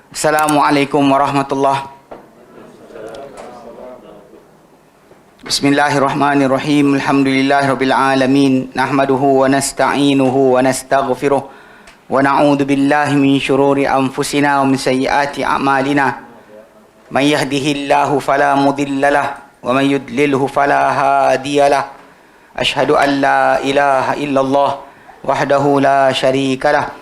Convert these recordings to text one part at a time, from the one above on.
Assalamualaikum warahmatullahi. Bismillahirrahmanirrahim. Alhamdulillahirabbil alamin. Nahmaduhu wa nasta'inuhu wa nastaghfiruh wa na'udzu billahi min syururi anfusina wa min sayyiati a'malina. May yahdihillahu fala mudhillalah wa may yudlilhu fala hadiyalah. Asyhadu an la ilaha illallah wahdahu la syarikalah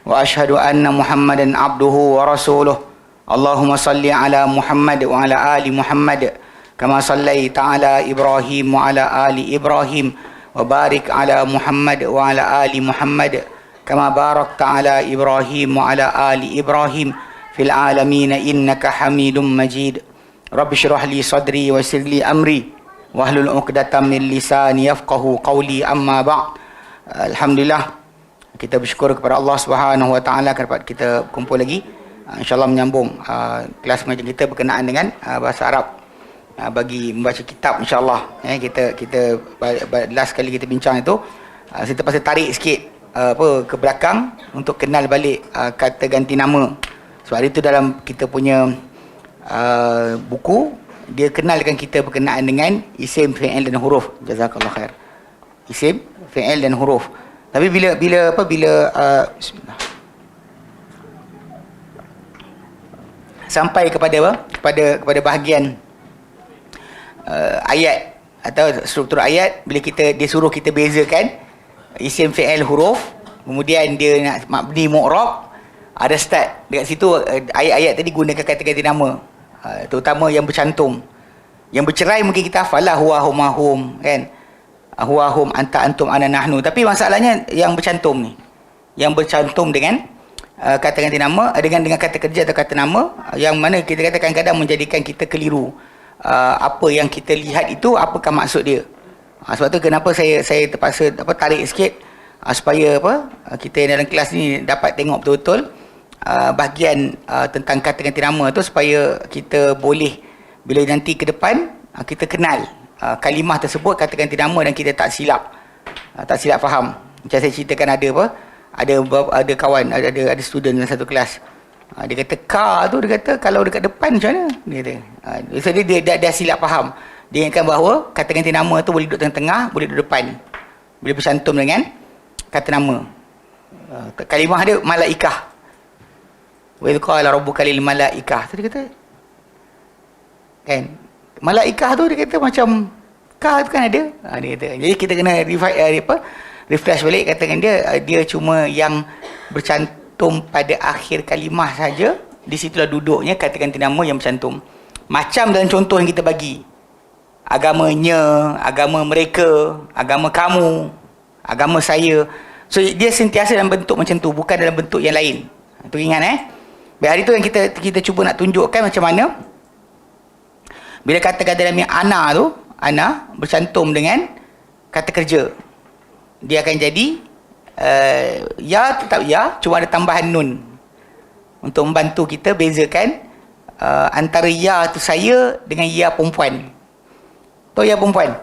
wa asyhadu anna Muhammadan abduhu wa rasuluh. Allahumma salli ala Muhammad wa ala ali Muhammad kama sallaita ala Ibrahim wa ala ali Ibrahim wa barik ala Muhammad wa ala ali Muhammad kama barakta ala Ibrahim wa ala ali Ibrahim fil alamin innaka Hamidum Majid. Rabbi shrah li sadri wa yassir li amri wahlul 'uqdatam min lisani yafqahu qawli, amma ba'd. Alhamdulillah, kita bersyukur kepada Allah Subhanahu Wa Taala kerana kita kumpul lagi, insya-Allah menyambung kelas mengajar kita berkenaan dengan bahasa Arab, bagi membaca kitab, insya-Allah. Kita last kali kita bincang itu, saya terpaksa tarik sikit ke belakang untuk kenal balik kata ganti nama. Sebab itu dalam kita punya buku, dia kenalkan kita berkenaan dengan isim, fi'il dan huruf. Jazakallah khair. Isim, fi'il dan huruf. Tapi bila bismillah, sampai kepada bahagian ayat atau struktur ayat, bila dia suruh kita bezakan isim, fi'il, huruf, kemudian dia nak mabni, mu'rab, ada start dekat situ. Ayat-ayat tadi gunakan kata ganti nama, terutama yang bercantum. Yang bercerai mungkin kita hafal lah, huwa huma hum, kan, huwa hum anta antum ana nahnu. Tapi masalahnya yang bercantum ni, yang bercantum dengan kata ganti nama dengan kata kerja atau kata nama, yang mana kita kata kadang-kadang menjadikan kita keliru. Apa yang kita lihat itu apakah maksud dia. Sebab tu kenapa saya terpaksa tarik sikit, supaya kita dalam kelas ni dapat tengok betul-betul bahagian tentang kata ganti nama tu, supaya kita boleh bila nanti ke depan kita kenal kalimah tersebut, kata ganti nama, dan kita tak silap faham. Macam saya ceritakan, ada kawan, ada student dalam satu kelas, dia kata car tu, dia kata kalau dekat depan macam mana, dia kata. So dia dah silap faham. Dia ingatkan bahawa kata ganti nama tu boleh duduk tengah-tengah, boleh duduk depan, boleh bercantum dengan kata nama. Kalimah dia malaikah, wa idh qala rabbuka lil malaikah. So dia kata, kan, malaikah tu dia kata macam ka tu kan ada. Dia kata, jadi kita kena refresh balik, katakan dia cuma yang bercantum pada akhir kalimah saja, di situlah duduknya kata ganti nama yang bercantum. Macam dalam contoh yang kita bagi, agamanya, agama mereka, agama kamu, agama saya. So dia sentiasa dalam bentuk macam tu, bukan dalam bentuk yang lain. Itu ingat Baik, hari tu yang kita cuba nak tunjukkan macam mana bila kata-kata dalam yang ana bercantum dengan kata kerja, dia akan jadi ya, tetap ya, cuma ada tambahan nun untuk membantu kita bezakan antara ya tu saya dengan ya perempuan. Tahu ya perempuan?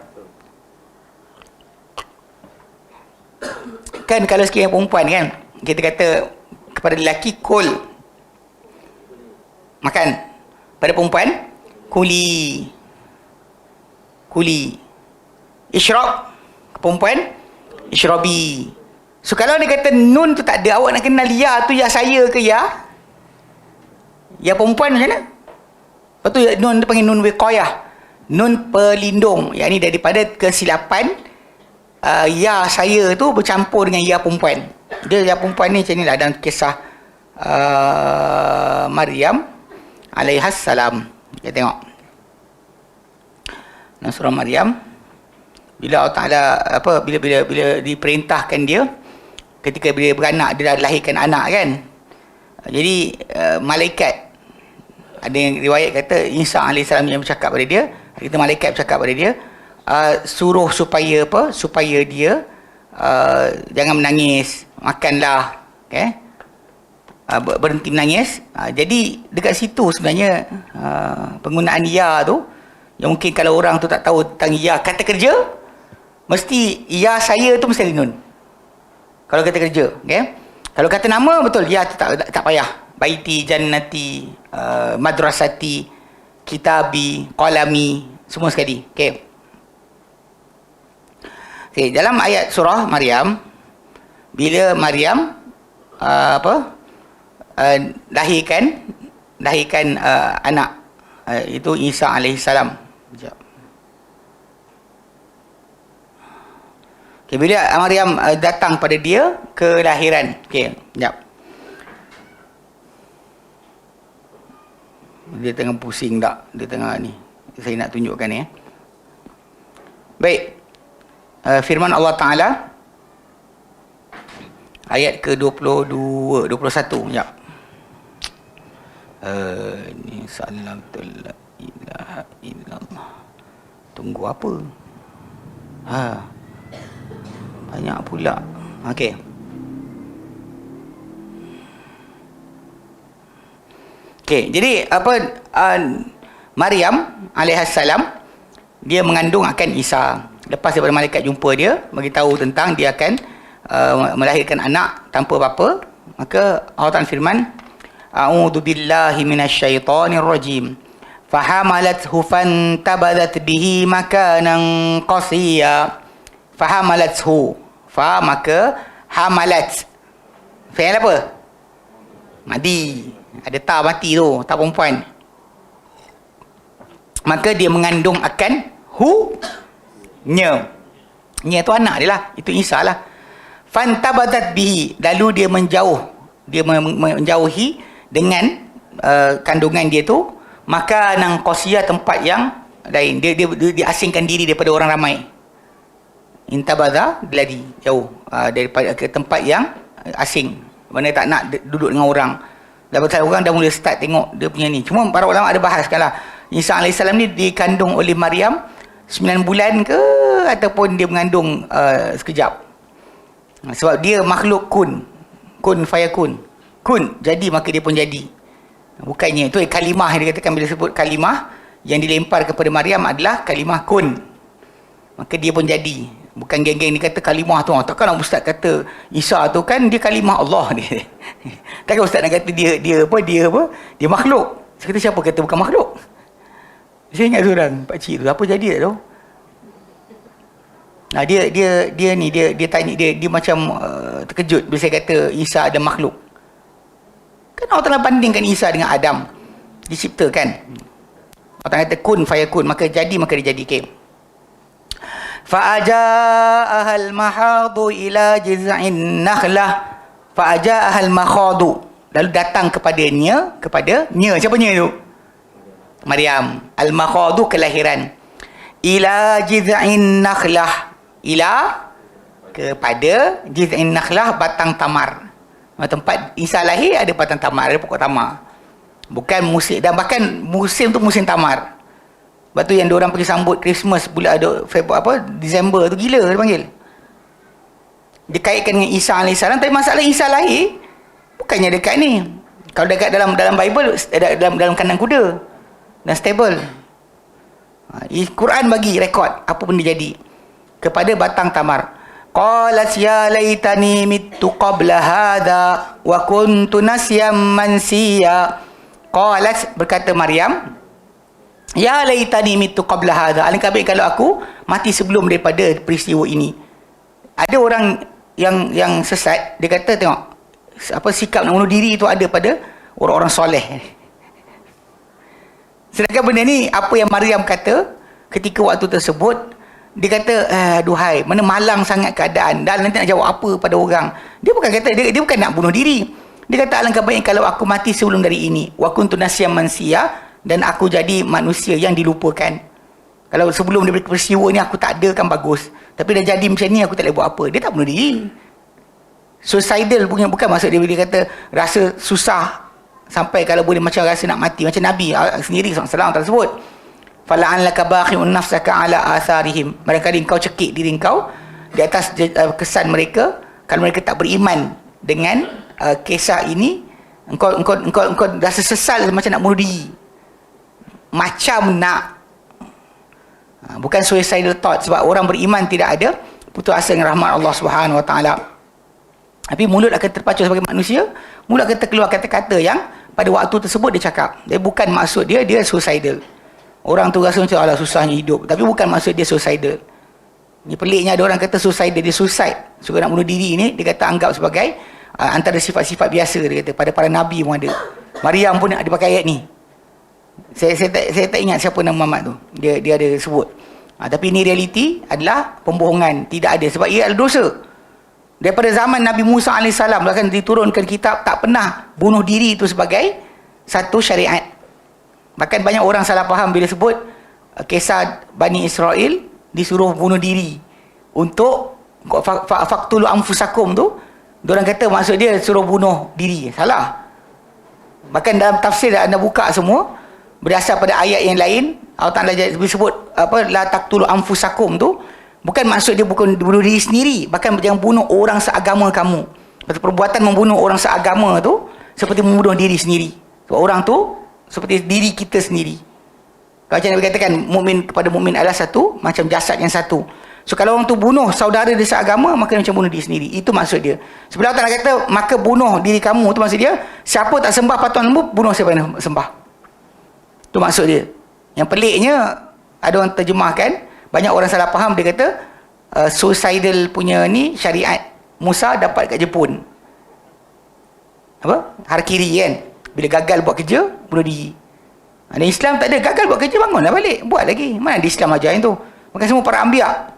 Kan kalau sikit yang perempuan kan, kita kata kepada lelaki kul, makan. Pada perempuan kuli. Isyrab, perempuan isyrabi. So kalau dia kata nun tu tak ada, awak nak kenal ya tu ya saya ke ya perempuan macam mana? Lepas tu nun dia panggil nun wiqayah, nun pelindung, yakni daripada kesilapan ya saya tu bercampur dengan ya perempuan. Dia ya perempuan ni macam ni lah dalam kisah Maryam alaihassalam. Kita tengok dalam surah Maryam, bila Allah Ta'ala bila diperintahkan dia, ketika dia beranak, dia dah lahirkan anak kan. Jadi malaikat, ada yang riwayat kata Isa alaihissalam yang bercakap pada dia, kita malaikat bercakap pada dia, suruh supaya dia jangan menangis, makanlah, okay? Berhenti menangis. Jadi dekat situ sebenarnya penggunaan ya tu, yang mungkin kalau orang tu tak tahu tentang ya kata kerja, mesti ya saya tu mesti ada nun kalau kata kerja, okay? Kalau kata nama, betul ya tu tak payah. baiti, jannati, madrasati, kitabi, qalami, semua sekali. Okey. Okay, dalam ayat surah Maryam, bila Maryam lahirkan anak, itu Isa alaihissalam. Sekejap. Okay, bila Maryam datang pada dia kelahiran. Okey, sekejap. Dia tengah pusing tak? Dia tengah ni. Saya nak tunjukkan ni. Baik. Firman Allah Ta'ala ayat ke-22, 21. Ya. Ni salatul la ilaha illallah. Tunggu apa? Banyak pula. Okey. Okey, jadi Maryam alaihissalam, dia mengandung akan Isa. Lepas daripada malaikat jumpa dia, bagi tahu tentang dia akan melahirkan anak tanpa bapa, maka Allah Ta'ala firman, a'udzu billahi minasyaitonir rajim. Fahamalathu fantabadat bihi makanan qasiya. Fahamalathu. Fa maka hamalat. Fi'il apa? Madi. Ada ta mati tu, ta perempuan. Maka dia mengandung akan nya tu anak dia lah, itu Isa lah. Fantabadat bihi, lalu dia menjauhi dengan kandungan dia tu, maka nang qasiyah, tempat yang lain. Dia asingkan diri daripada orang ramai. Intabadha, lari jauh daripada ke tempat yang asing, mana tak nak duduk dengan orang. Lepas orang dah mula start tengok dia punya ni. Cuma para ulama ada bahaskan lah, Isa AS ni dikandung oleh Maryam 9 bulan ke, ataupun dia mengandung sekejap. Sebab dia makhluk kun fayakun. Kun, jadi maka dia pun jadi. Bukannya, itu kalimah yang dikatakan, bila sebut kalimah yang dilempar kepada Maryam adalah kalimah kun. Maka dia pun jadi. Bukan geng-geng ni kata kalimah tu. Takkan ustaz kata Isa tu kan dia kalimah Allah dia. Takkan ustaz nak kata dia makhluk. Saya kata, siapa kata bukan makhluk? Saya ingat seorang pakcik tu, apa jadi tak tahu. Nah, dia tanya, dia macam terkejut bila saya kata Isa ada makhluk. Kan Allah Ta'ala bandingkan Isa dengan Adam, diciptakan. Allah Ta'ala kata kun fayakun, maka jadi, maka dia jadi. Okay. Fa'aja'ahal mahadu ila jiz'in nakhlah. Fa'aja'ahal mahadu, lalu datang kepadanya. Siapa nya tu? Maryam. Al-mahadu, kelahiran. Ila jiz'in nakhlah, ila kepada jiz'in nakhlah, batang tamar. Tempat Isa lahir ada batang tamar, ada pokok tamar. Bukan musim, dan bahkan musim tu musim tamar. Sebab tu yang diorang pergi sambut Christmas bulan Disember tu, gila dia panggil. Dia kaitkan dengan Isa AS. Tapi masalah Isa lahir bukannya dekat ni. Kalau dekat dalam Bible, dalam kandang kuda dan stable. Quran bagi rekod apa benda jadi kepada batang tamar. Qalat ya laitani mittu qabla hadha wa kuntu nasyam mansiya. Qalat, berkata Maryam, ya laitani mittu qabla hadha, alangkah baik kalau aku mati sebelum daripada peristiwa ini. Ada orang yang sesat, dia kata tengok apa sikap nak bunuh diri itu ada pada orang-orang soleh. Sedangkan benda ni, apa yang Maryam kata ketika waktu tersebut, dia kata, duhai, mana malang sangat keadaan, dan nanti nak jawab apa pada orang. Dia bukan kata, dia bukan nak bunuh diri. Dia kata, alangkah baik kalau aku mati sebelum dari ini. Wa kuntu nasyam mansiya, dan aku jadi manusia yang dilupakan. Kalau sebelum daripada peristiwa ni aku tak ada kan bagus. Tapi dah jadi macam ni, aku tak boleh buat apa. Dia tak bunuh diri. Suicidal bukan maksud dia bila dia kata rasa susah sampai kalau boleh macam rasa nak mati, macam Nabi sendiri SAW tersebut, fala'allaka bakhi'un nafsaka ala atharihim, barangkali engkau cekik diri engkau di atas kesan mereka kalau mereka tak beriman dengan kisah ini. Engkau rasa sesal macam nak bunuh diri, macam nak bukan suicidal thought, sebab orang beriman tidak ada putus asa dengan rahmat Allah Subhanahu Wa Taala. Tapi mulut akan terpacu sebagai manusia, mulut akan terkeluar kata-kata yang pada waktu tersebut dia cakap. Dia bukan maksud dia suicidal. Orang tu rasa macam alah susahnya hidup, tapi bukan maksud dia suicidal. Ni peliknya ada orang kata suicidal, dia suicide, suka nak bunuh diri ni, dia kata anggap sebagai antara sifat-sifat biasa, dia kata pada para nabi pun ada. Maryam pun ada pakai ayat ni. Saya tak ingat siapa nama Muhammad tu. Dia ada sebut. Tapi ini realiti adalah pembohongan, tidak ada, sebab ia adalah dosa. Daripada zaman Nabi Musa AS akan diturunkan kitab, tak pernah bunuh diri itu sebagai satu syariat. Bahkan banyak orang salah faham bila sebut kisah Bani Israel disuruh bunuh diri untuk faktulu anfusakum tu, diorang kata maksud dia suruh bunuh diri. Salah. Bahkan dalam tafsir anda buka semua, berdasar pada ayat yang lain, Allah Ta'ala disebut la taqtulu anfusakum tu, bukan maksud dia bukan bunuh diri sendiri, bahkan jangan bunuh orang seagama kamu. Perbuatan membunuh orang seagama tu seperti membunuh diri sendiri. Sebab orang tu seperti diri kita sendiri. Kalau macam Nabi katakan, mukmin kepada mukmin adalah satu, macam jasad yang satu. So kalau orang tu bunuh saudara dia seagama, maka macam bunuh diri sendiri. Itu maksud dia. Sebelah Allah Ta'ala kata, maka bunuh diri kamu, tu maksud dia, siapa tak sembah patung lembu, bunuh siapa yang sembah. Itu maksud dia. Yang peliknya, ada orang terjemahkan, banyak orang salah faham, dia kata suicidal punya ni syariat Musa dapat kat Jepun. Apa? Harakiri kan. Bila gagal buat kerja, bunuh diri. Dan Islam tak ada, gagal buat kerja, bangunlah balik, buat lagi. Mana di Islam ajar yang tu? Maka semua para ambiak,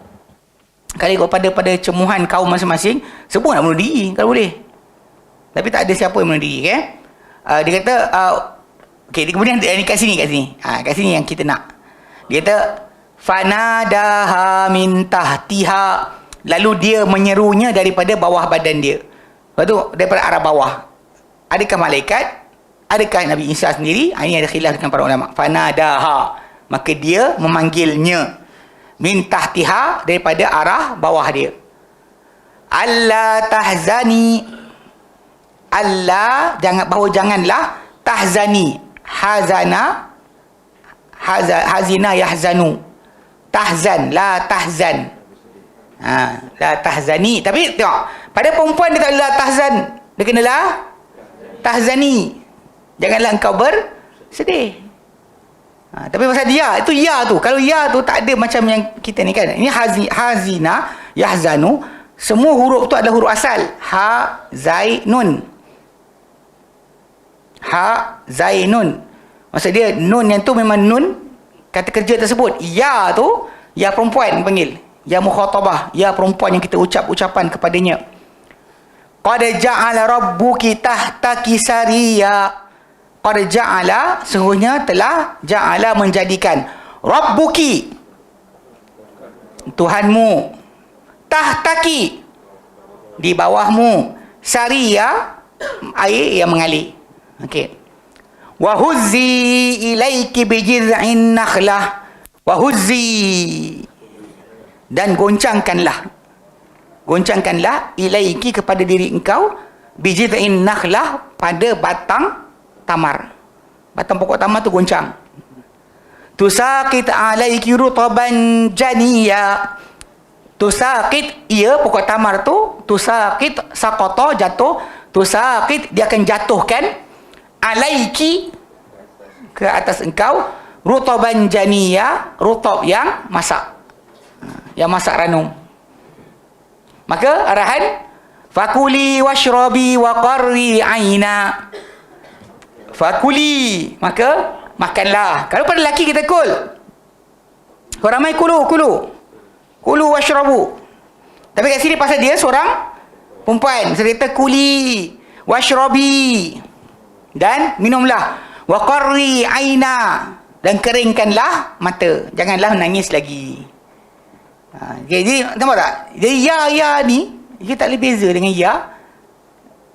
kali pada cemuhan kaum masing-masing, semua nak bunuh diri kalau boleh. Tapi tak ada siapa yang bunuh diri kan. Dia kata okey, kemudian kat sini kat sini yang kita nak. Dia kata fanadaha min tahtiha, lalu dia menyerunya daripada bawah badan dia. Lepas tu daripada arah bawah. Adakah malaikat? Adakah Nabi Isa sendiri? Ini ada khilaf dengan para ulama. Fanadaha, maka dia memanggilnya min tahtiha, daripada arah bawah dia. Allah tahzani, Allah janganlah tahzani, hazina yahzanu, tahzan, la tahzan, la tahzani. Tapi tengok, pada perempuan dia tak ada la tahzan, dia kena la tahzani, janganlah engkau bersedih. Tapi pasal dia, itu ya tu. Kalau ya tu tak ada macam yang kita ni kan. Ini hazina, yahzanu. Semua huruf tu adalah huruf asal. Ha, zai, nun. Ha, zai, nun. Maksud dia, nun yang tu memang nun kata kerja tersebut. Ya tu, ya perempuan panggil. Ya mukhatabah. Ya perempuan yang kita ucapan kepadanya. Qad ja'ala rabbuki tahtaki sariya. Qad ja'ala, sungguhnya telah ja'ala menjadikan, Rabbuki, Tuhanmu, tahtaki, di bawahmu, sariya, air yang mengalir. Okey. Wa huzzi ilaiki bijiz'in nakhlah, wa huzzi, dan goncangkanlah ilaiki kepada diri engkau, bijiz'in nakhlah, pada batang tamar. Batang pokok tamar tu goncang. Tusaqit alaiki rutaban janiya. Tusaqit, ia pokok tamar tu, tusaqit, saqata, jatuh. Tusaqit, dia akan jatuhkan, alaiki, ke atas engkau, rutaban janiya, rutab yang masak. Yang masak ranum. Maka arahan, fakuli washrabi wa qarri aina. Fakuli, maka makanlah. Kalau pada lelaki kita kul. Kalau ramai kulu washrabu. Tapi kat sini pasal dia seorang perempuan, serta kuli washrabi, dan minumlah, wa qarri aina, dan keringkanlah mata, janganlah menangis lagi. Jadi nampak tak? Jadi ya ni kita tak boleh beza dengan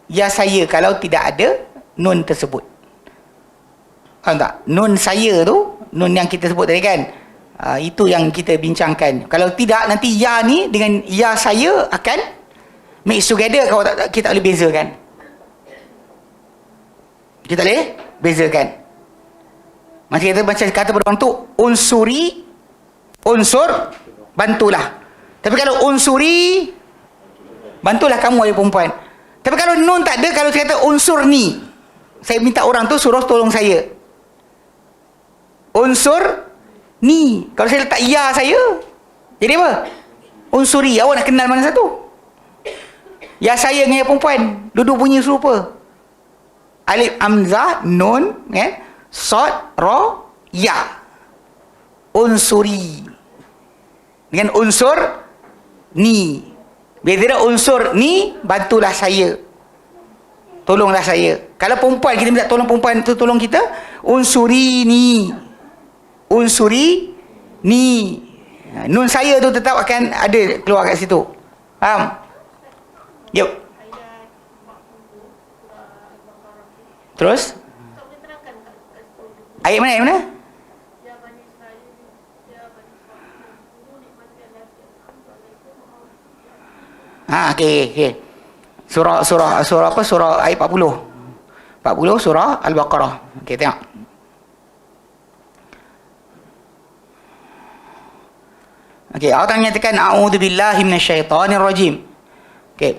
ya saya kalau tidak ada nun tersebut. Faham tak? Nun saya tu, nun yang kita sebut tadi kan, itu yang kita bincangkan. Kalau tidak, nanti ya ni dengan ya saya akan mix together. Kalau tak, kita tak boleh bezakan. Kita boleh bezakan. Macam kata pada orang tu, unsur, bantulah. Tapi kalau unsuri, bantulah kamu, wahai perempuan. Tapi kalau nun tak ada, kalau saya kata unsur ni, saya minta orang tu suruh tolong saya. Unsur ni. Kalau saya letak ya saya, jadi apa? Unsuri. Awak nak kenal mana satu? Ya saya dengan ya perempuan, duduk bunyi serupa. Alif, hamzah, nun, kan? Sod, ra, ya. Unsuri. Dengan unsur ni. Bila unsur ni, bantulah saya. Tolonglah saya. Kalau perempuan, kita minta tolong perempuan tu tolong kita. Unsuri ni. Unsuri ni. Nun saya tu tetap akan ada keluar kat situ. Faham? Yuk. Terus? Ayat mana? Ayat mana? Okey. Surah apa? Surah ayat 40. 40 surah Al-Baqarah. Okey, tengok. Okey, Allah menyatakan a'udzubillahi minasyaitonirrajim. Okey.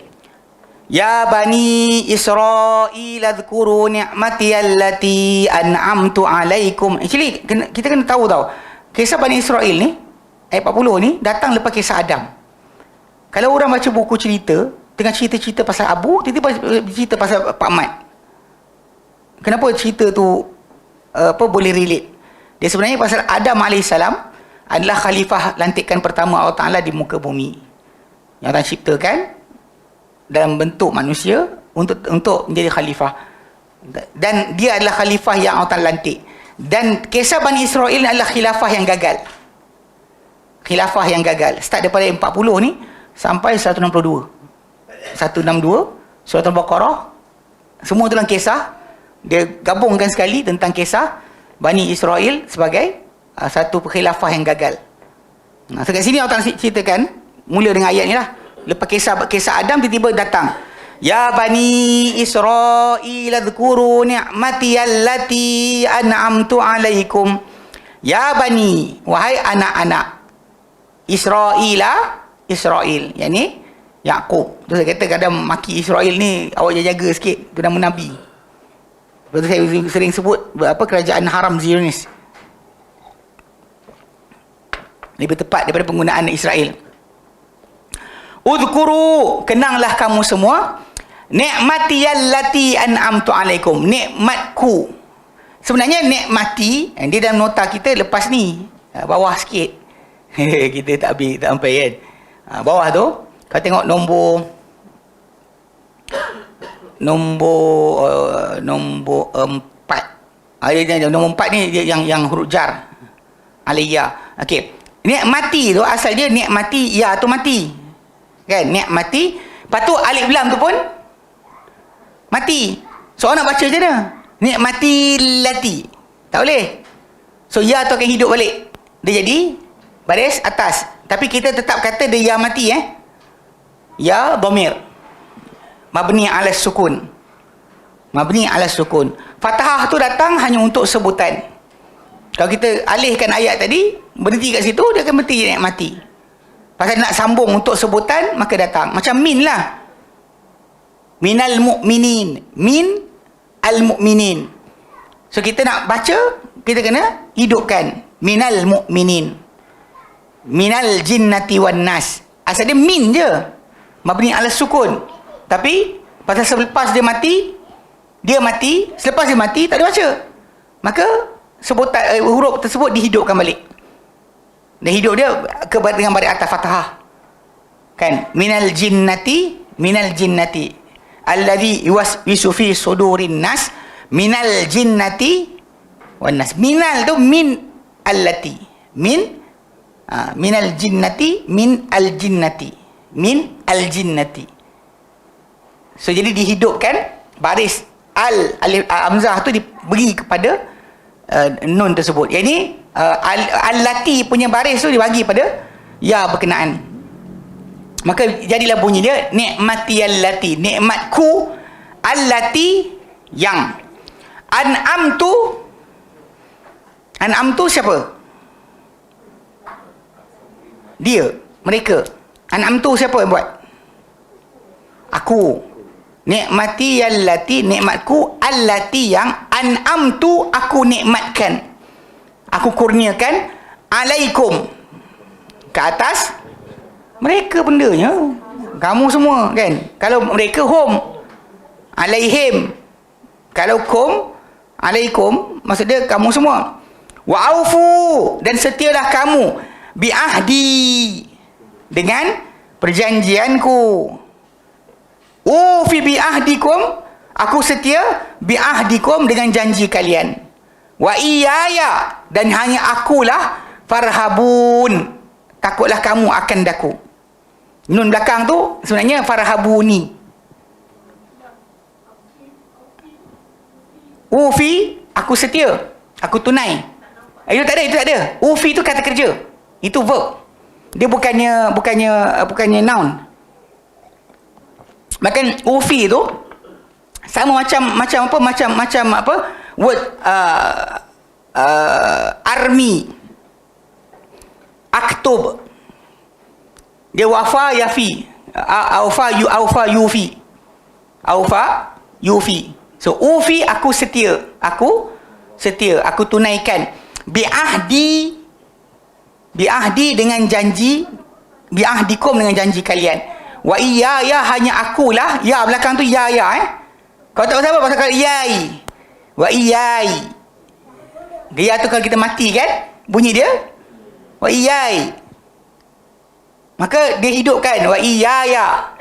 Ya bani Israil adhkuru ni'mati allati an'amtu 'alaikum. Actually kita kena tahu tau. Kisah Bani Israil ni ayat 40 ni datang lepas kisah Adam. Kalau orang baca buku cerita, tengah cerita-cerita pasal Abu, tiba-tiba cerita pasal Pak Mat. Kenapa cerita tu boleh relate? Dia sebenarnya pasal Adam AS adalah khalifah lantikan pertama Allah Ta'ala di muka bumi. Yang Allah ciptakan dalam bentuk manusia untuk menjadi khalifah. Dan dia adalah khalifah yang Allah Ta'ala lantik. Dan kisah Bani Israel adalah khilafah yang gagal. Khilafah yang gagal. Start daripada 40 ni sampai 162. 162, surah Al-Baqarah, semua dalam kisah. Dia gabungkan sekali tentang kisah Bani Israel sebagai satu khilafah yang gagal. Nah, so kat sini Allah Ta'ala ceritakan, mula dengan ayat ni lah. Lepas kisah Adam, tiba-tiba datang. Ya Bani Israil adhkuru ni'mati allati an'amtu 'alaikum. Ya Bani, wahai anak-anak Israel, yang ni Yaqub. Tu saya kata kadang maki Israel ni awak jaga sikit, tu nama Nabi. Lepas tu saya sering sebut kerajaan haram Zionis. Lebih tepat daripada penggunaan Israel. Udhkuru, kenanglah kamu semua ni'mati allati an'amtu 'alaikum, nikmatku. Sebenarnya nikmati dia dalam nota kita lepas ni, bawah sikit. Kita tak habis, tak sampai kan. Bawah tu kau tengok nombor 4. Nombor 4 ni dia yang huruf jar. Aliyah. Okey. Nikmati tu asal dia nikmati, ya tu mati. Kan? Nikmati. Lepas tu alif lam tu pun mati. So nak baca macam mana? Nikmati lati. Tak boleh. So ya tu akan hidup balik. Dia jadi baris atas. Tapi kita tetap kata dia ya mati ya dhamir. Mabni ala sukun. Mabni ala sukun. Fathah tu datang hanya untuk sebutan. Kalau kita alihkan ayat tadi, berhenti kat situ, dia akan berhenti nikmati. Pasal nak sambung untuk sebutan, maka datang. Macam min lah. Minal mu'minin. Min al-mu'minin. So kita nak baca, kita kena hidupkan. Minal mu'minin. Minal jinnati wan nas. Asal dia min je. Mabni ala sukun. Tapi, pasal selepas dia mati, selepas dia mati, tak ada baca. Maka, sebutan huruf tersebut dihidupkan balik. Dan hidup dia dengan baris atas fathah. Kan? Minal jinnati alladhi yuwaswisu fi sudurin nas minal jinnati wan nas. Minal tu min allati. Minal jinnati min al jinnati. So jadi dihidupkan baris alif hamzah tu diberi kepada nun tersebut. Yang ni allati punya baris tu dibagi pada ya berkenaan. Maka jadilah bunyi dia nikmati allati, nikmatku allati yang. An'amtu siapa? Dia, mereka. An'amtu siapa yang buat? Aku. Nikmati allati, nikmatku allati yang an'amtu aku nikmatkan, aku kurniakan alaikum ke atas mereka bendanya. Kamu semua kan. Kalau mereka hum, alaihim. Kalau kum, alaikum, maksud dia kamu semua. Wa aufu, dan setialah kamu bi'ahdi, dengan perjanjianku. Ufi bi'ahdikum, aku setia bi'ahdikum, dengan janji kalian. Wa iyaya, dan hanya akulah farhabun, takutlah kamu akan daku. Nun belakang tu sebenarnya farhabuni. Ufi, aku setia, aku tunai. Itu tak ada. Ufi tu kata kerja. Itu verb. Dia bukannya noun. Bahkan ufi tu sama macam apa? Word army. Aktub. Dia wafa yafi. Aufa yufi. Aufa yufi. So ufi, aku setia. Aku tunaikan. Bi'ahdi dengan janji, bi'ahdikum, dengan janji kalian. Wa iyaya, hanya akulah. Ya belakang tu ya. Kau tak pasal apa? Pasal kalau iyai. Wa iyai. Ya tu kalau kita mati kan, bunyi dia wa iyai. Maka dia hidupkan wa iyaya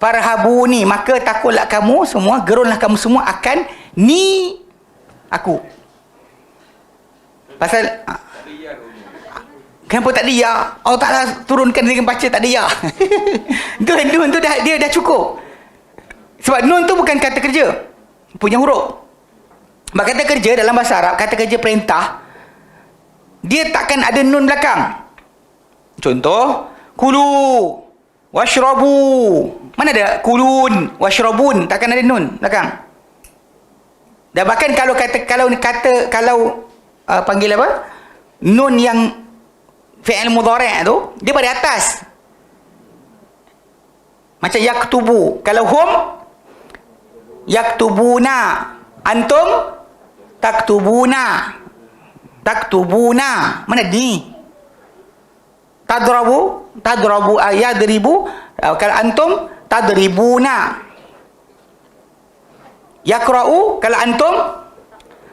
farhabuni, maka takutlah kamu semua, gerunlah kamu semua akan ni aku. Pasal kenapa tak ada ya? Allah Ta'ala turunkan dengan baca tak ada ya. Nun tu dia dah cukup. Sebab nun tu bukan kata kerja, punya huruf. Sebab kata kerja dalam bahasa Arab, kata kerja perintah, dia takkan ada nun belakang. Contoh, kulu washrabu. Mana ada kulun washrabun, takkan ada nun belakang. Dan bahkan kalau panggil apa? Nun yang fi'il mudhari' tu, dia pada atas. Macam yaktubu. Kalau hum yaktubuna, antum taktubuna. Mana ni? Tadrabu yadribu. Kalau antum tadribuna. Yaqra'u, kalau antum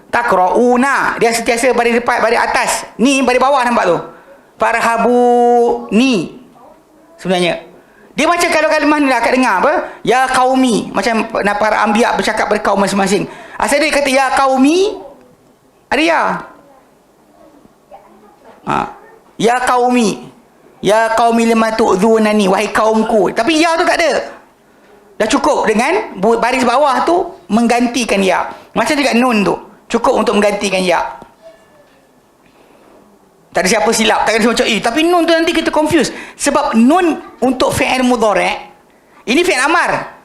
taqra'una. Dia sentiasa baris depan, baris atas. Ni baris bawah, nampak tu? Farhabu ni. Sebenarnya dia macam kalau kalimah ni lah kat dengar apa? Ya qaumi, macam para anbiya bercakap pada kaum masing-masing. Asal dia kata ya qaumi, ada ya. Ya qaumi. Ya qaumi lima tu'dzunani, wahai kaumku. Tapi ya tu tak ada. Dah cukup dengan baris bawah tu menggantikan ya. Macam juga nun tu, cukup untuk menggantikan ya. Tak ada siapa silap, tak ada macam tapi nun tu nanti kita confuse. Sebab nun untuk fi'il mudhari', ini fi'il amar.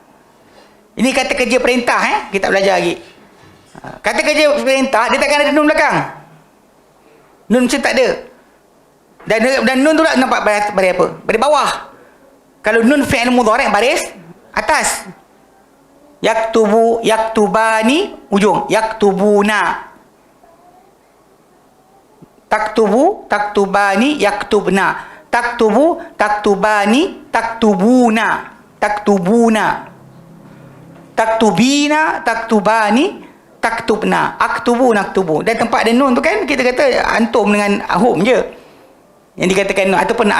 Ini kata kerja perintah, kita belajar lagi. Kata kerja perintah, dia takkan ada nun belakang. Nun macam tak ada. Dan nun tu lah nampak baris apa? Baris bawah. Kalau nun fi'il mudhari' baris atas. Yaktubu, yaktubani, ujung. Yaktubuna. Taktubu, taktubani, yaktubna. Taktubu, taktubani, taktubuna. Taktubuna. Taktubina, taktubani, taktubna. Aktubu, naktubu. Dan tempat ada nun tu kan, kita kata antum dengan hum je yang dikatakan nun, ataupun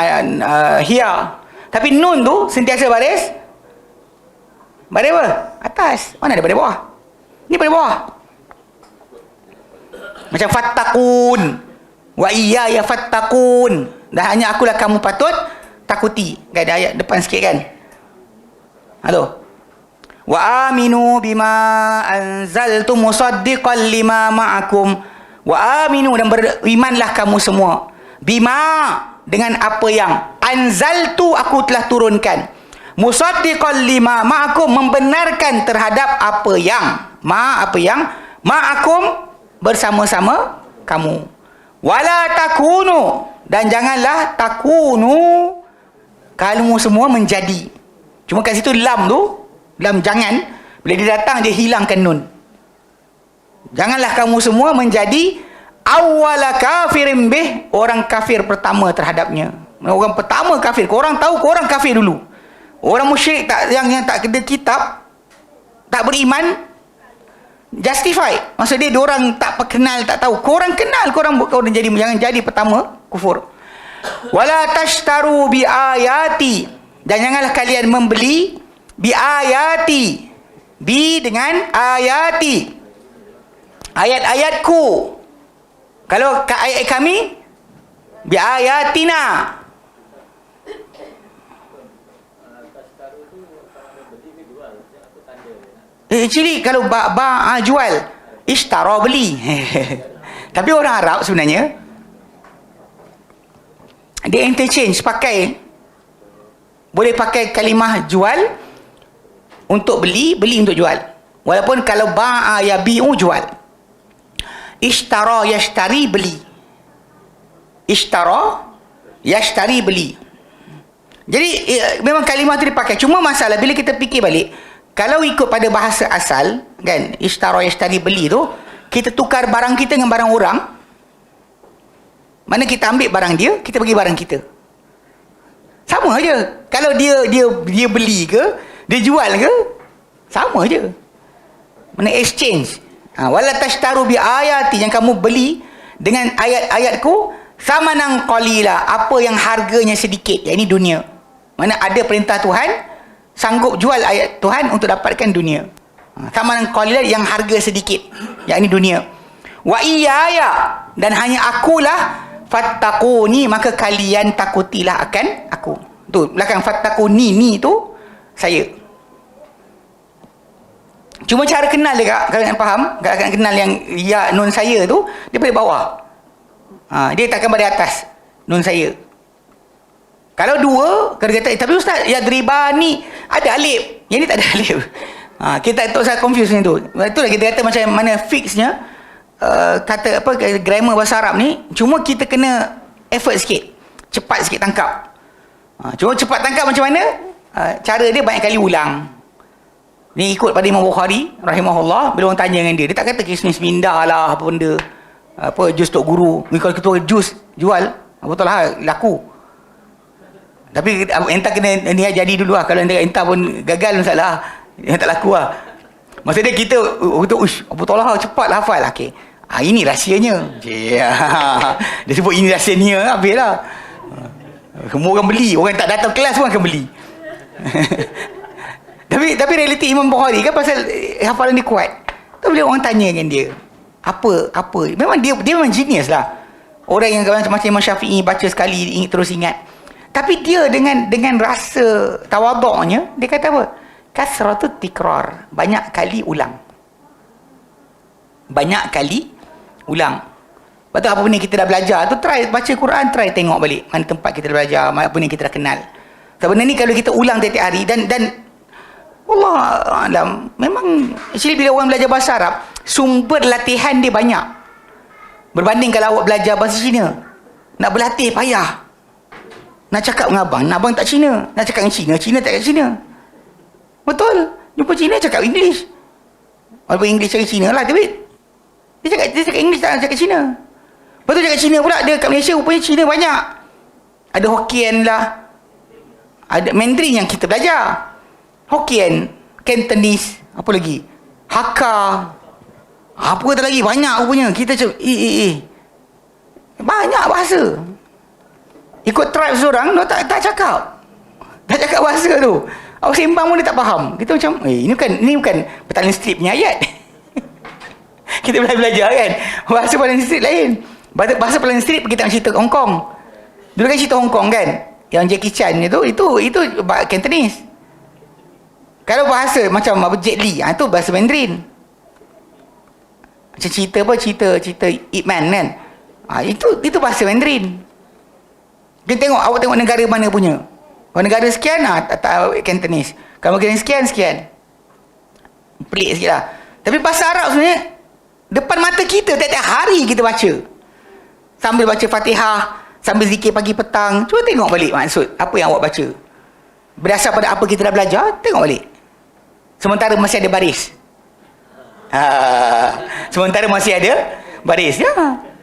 hiya. Tapi nun tu sentiasa baris apa? Atas. Mana ada baris bawah? Ni baris bawah. Macam fattaqun. Wa iyaya fattaqun. Dah hanya akulah kamu patut takuti. Kan ada ayat depan sikit kan? Halo. Wa aminu bima anzaltu musaddiqan lima ma'akum. Wa aminu, dan berimanlah kamu semua. Bima, dengan apa yang anzaltu, aku telah turunkan. Musaddiqan lima ma'akum, membenarkan terhadap apa yang ma'akum, bersama-sama kamu. Wala takunu, dan janganlah takunu, kamu semua menjadi. Cuma kat situ lam tu dalam jangan, bila dia datang dia hilangkan nun. Janganlah kamu semua menjadi awwala kafirin bih, orang kafir pertama terhadapnya. Orang pertama kafir. Korang tahu korang kafir dulu. Orang musyrik tak, yang tak ada kitab, tak beriman, justify. Maksud dia orang tak kenal, tak tahu. Korang kenal, korang jadi, jangan jadi pertama kufur. Wala tashtaru bi ayati, dan janganlah kalian membeli bi ayati, bi dengan ayati, ayat-ayatku. Kalau ayat kami, bi ayatina. Actually kalau jual, ishtara beli. Tapi orang Arab sebenarnya dia interchange, pakai, boleh pakai kalimah jual untuk beli, beli untuk jual. Walaupun kalau ba'a yabi'u jual. Ishtara yashtari beli. Ishtara yashtari beli. Jadi memang kalimah tu dipakai. Cuma masalah bila kita fikir balik, kalau ikut pada bahasa asal kan, ishtara yashtari beli tu, kita tukar barang kita dengan barang orang. Mana kita ambil barang dia, kita bagi barang kita. Sama je. Kalau dia beli ke, dia jual ke, sama je. Mana exchange. Wala tashtaru bi ayati, yang kamu beli dengan ayat-ayatku samanan qalila, apa yang harganya sedikit, yakni dunia. Mana ada perintah Tuhan, sanggup jual ayat Tuhan untuk dapatkan dunia. Samanan qalila, yang harga sedikit, yakni dunia. Wa iyaya, dan hanya akulah, fattaquni, maka kalian takutilah akan aku. Tu belakang fattaquni, ni tu saya. Cuma cara kenal dia, kalau nak faham, kalau nak kenal yang ya nun saya tu, dia pada bawah. Dia takkan pada atas nun saya. Kalau dua, kalau kata tapi ustaz, yadribani ada alif, yang ni tak ada alif. Kita tak usah confuse ni tu. Itulah kita kata macam mana fixnya. Kata apa, grammar bahasa Arab ni, cuma kita kena effort sikit, cepat sikit tangkap. Cuma cepat tangkap macam mana, cara dia banyak kali ulang. Ni ikut pada Imam Bukhari rahimahullah, bila orang tanya dengan dia, dia tak kata kismis minda lah apa benda, apa jus tok guru ni, kalau ketua jus jual betul lah laku, tapi entah kena ni jadi dulu lah. Kalau entah pun gagal masalah, yang tak laku lah. Maksudnya kita betul lah, cepat lah hafal. Okey, ini rahsianya. Dia sebut ini rahsianya, habis lah. Semua orang beli, orang tak datang kelas pun akan beli. Tapi realiti Imam Bukhari kan, pasal hafalan dia kuat. Tu bila orang tanya dengan dia, apa memang dia memang genius lah. Orang yang macam Imam Syafi'i baca sekali terus ingat. Tapi dia dengan rasa tawaduknya, dia kata apa? Kasratut tikrar, banyak kali ulang. Banyak kali ulang. Betul, apa benda kita dah belajar tu, try baca Quran, try tengok balik mana tempat kita dah belajar, mana benda kita dah kenal. Sebab benda ni kalau kita ulang tiap-tiap hari, dan Allah alam, memang actually bila orang belajar bahasa Arab, sumber latihan dia banyak. Berbanding kalau awak belajar bahasa Cina, nak berlatih payah. Nak cakap dengan abang, nak abang tak Cina. Nak cakap dengan Cina, Cina tak kat Cina. Betul. Jumpa Cina cakap English. Walaupun English cakap Cina lah, tapi dia cakap English, tak cakap Cina. Lepas tu cakap Cina pula, dia kat Malaysia rupanya Cina banyak. Ada Hokkien lah, ada Mandarin yang kita belajar, Hokkien, Cantonese, apa lagi, Hakka, apa kata lagi, banyak rupanya. Kita cakap banyak bahasa. Ikut tribe seorang, dia tak cakap bahasa tu. Awak sembang pun dia tak faham. Kita macam, ini bukan Petaling Strip punya ayat. Kita belajar kan, bahasa Petaling Strip lain. Bahasa Petaling Strip kita nak cerita Hong Kong. Dulu kan cerita Hong Kong kan, yang Jackie Chan itu Cantonese. Kalau bahasa macam Jet Li, itu bahasa Mandarin. Macam cerita Ip Man kan, itu bahasa Mandarin. Kita awak tengok negara mana punya. Kalau negara sekian, tak Cantonese. Kalau negara sekian. Pelik sikit lah. Tapi bahasa Arab sebenarnya, depan mata kita, tiap-tiap hari kita baca. Sambil baca Fatihah, sambil zikir pagi petang. Cuba tengok balik maksud, apa yang awak baca. Berdasar pada apa kita dah belajar, tengok balik. Sementara masih ada baris. Sementara masih ada baris. Ya.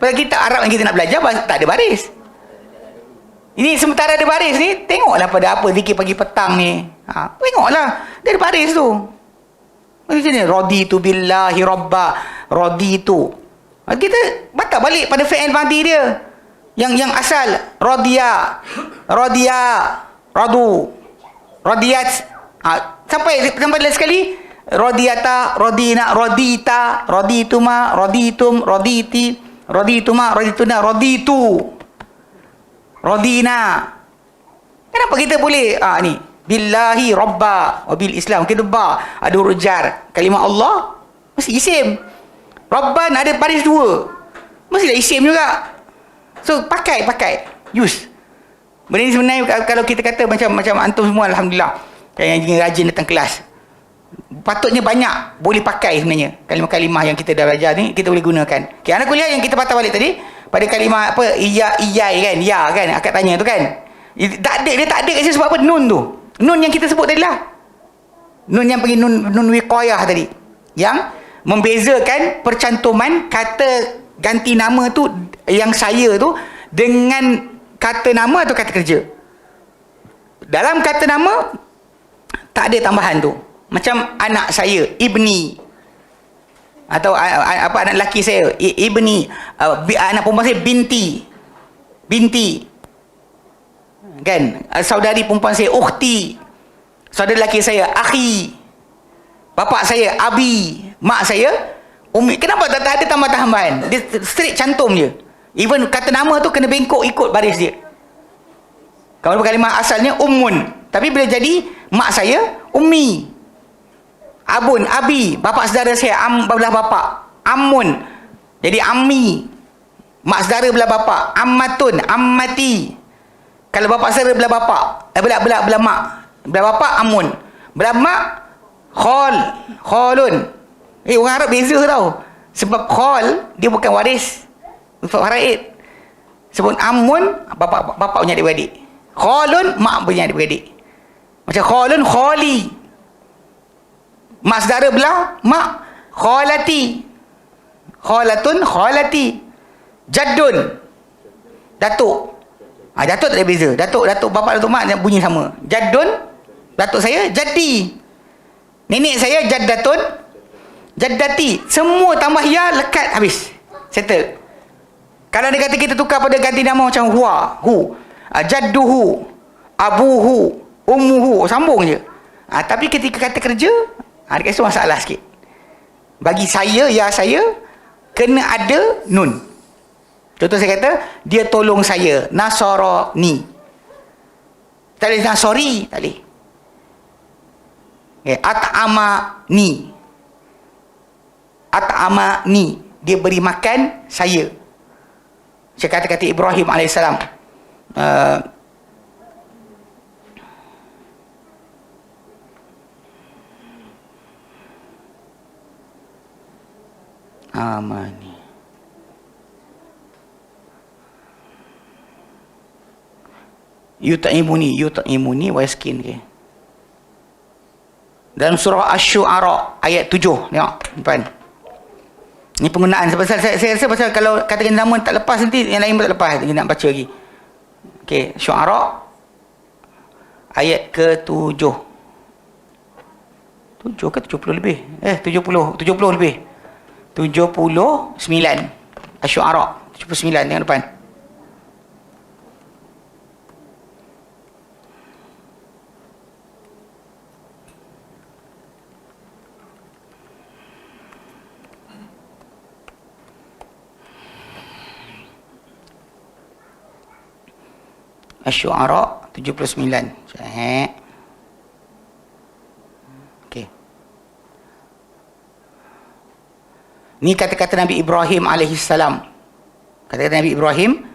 Pada kita Arab yang kita nak belajar, tak ada baris. Ini sementara ada baris ni, tengoklah pada apa zikir pagi petang ni. Tengoklah, dia ada baris tu. Macam ni, raditu billahi rabba, raditu. Kita batal balik pada fi'il madhi dia. Yang asal, radiya, radu, radiyat. Sampai lagi sekali, radiyata, radina, radita, radituma, raditum, raditi, radituma, radituna, raditu. Radina. Kenapa kita boleh ni billahi rabba wa bil islam kita ba ada huruf jar, kalimah Allah mesti isim, rabban ada baris dua mestilah isim juga. So pakai use. Benda ni sebenarnya kalau kita kata macam antum semua alhamdulillah yang rajin datang kelas, patutnya banyak boleh pakai sebenarnya kalimah-kalimah yang kita dah belajar ni, kita boleh gunakan. Okay, anak kuliah yang kita patah balik tadi pada kalimah apa, iyai kan, ya kan, akak tanya tu kan, dia tak ada kat situ sebab apa? Nun tu, nun yang kita sebut tadi lah, nun yang panggil nun wiqayah tadi, yang membezakan percantuman kata ganti nama tu, yang saya tu dengan kata nama atau kata kerja. Dalam kata nama tak ada tambahan tu, macam anak saya ibni, atau apa anak lelaki saya ibni, anak perempuan saya binti kan, saudari perempuan saya ukhti, saudara lelaki saya akhi, bapak saya abi, mak saya umi. Kenapa tak ada tambahan? Dia straight cantum je. Even kata nama tu kena bengkok ikut baris dia. Kalau kalimah asalnya ummun, tapi bila jadi mak saya ummi, abun, abi, bapak saudara saya, belah bapak, ammun, jadi ammi, mak saudara belah bapak, ammatun, ammati. Kalau bapak saudara belah bapak, belah mak, belah bapak, ammun, belah mak, khalun. Orang Arab beza tau. Sebab khal, dia bukan waris untuk faraid. Sebab ammun, bapak punya adik-beradik. Khalun, mak punya adik-beradik. Macam khalun, khali. Mak saudara belah mak, khalati, khalatun, khalati, jaddun, datuk. Datuk tak ada beza. Datuk bapak, datuk mak bunyi sama. Jaddun, datuk saya jaddi, nenek saya jaddatun, jaddati. Semua tambah ya, lekat, habis, settle. Kalau dia kata kita tukar pada ganti nama macam hu, jadduhu, abuhu, ummuhu, sambung je. Tapi ketika kata kerja, dekat situ masalah sikit. Bagi saya, ya saya, kena ada nun. Contoh saya kata, dia tolong saya, nasarani. Tak boleh nasari, tak boleh. Okay. At'amani, dia beri makan saya. Macam kata-kata Ibrahim AS. Amani. Yut'imuni wa yaskin. Okay. Dalam surah Asy-Syu'ara ayat 7, tengok depan. Ini penggunaan saya rasa pasal kalau katakan nama tak lepas nanti yang lain pun tak lepas, kita nak baca lagi. Okey, Syu'ara ayat ke-7. 7 ke 70 lebih? 70 lebih. 79. Asy-Syu'ara 79, tengok depan. Asy-Syu'ara 79. Okey. Ni kata-kata Nabi Ibrahim alaihissalam. Kata-kata Nabi Ibrahim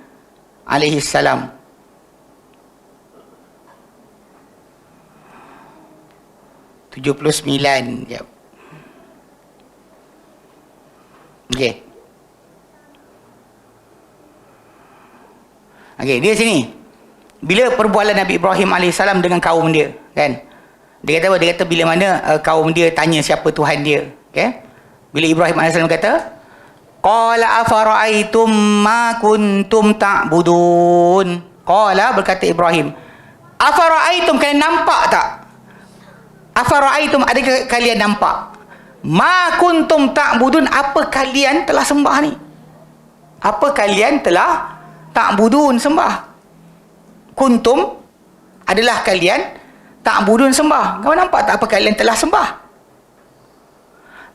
alaihissalam. Tujuh puluh sembilan. Sekejap. Okey. Okey, dia sini. Bila perbualan Nabi Ibrahim AS dengan kaum dia, kan? Dia kata apa? Dia kata bila mana kaum dia tanya siapa Tuhan dia. Okay? Bila Ibrahim AS kata, Qala afara'aitum ma kuntum ta'budun. Qala, berkata Ibrahim, afara'aitum, kalian nampak tak? Afara'aitum, adakah kalian nampak? Ma kuntum ta'budun, apa kalian telah sembah ni? Apa kalian telah ta'budun sembah? Kuntum adalah kalian, ta'budun sembah. Kau nampak tak apa kalian telah sembah?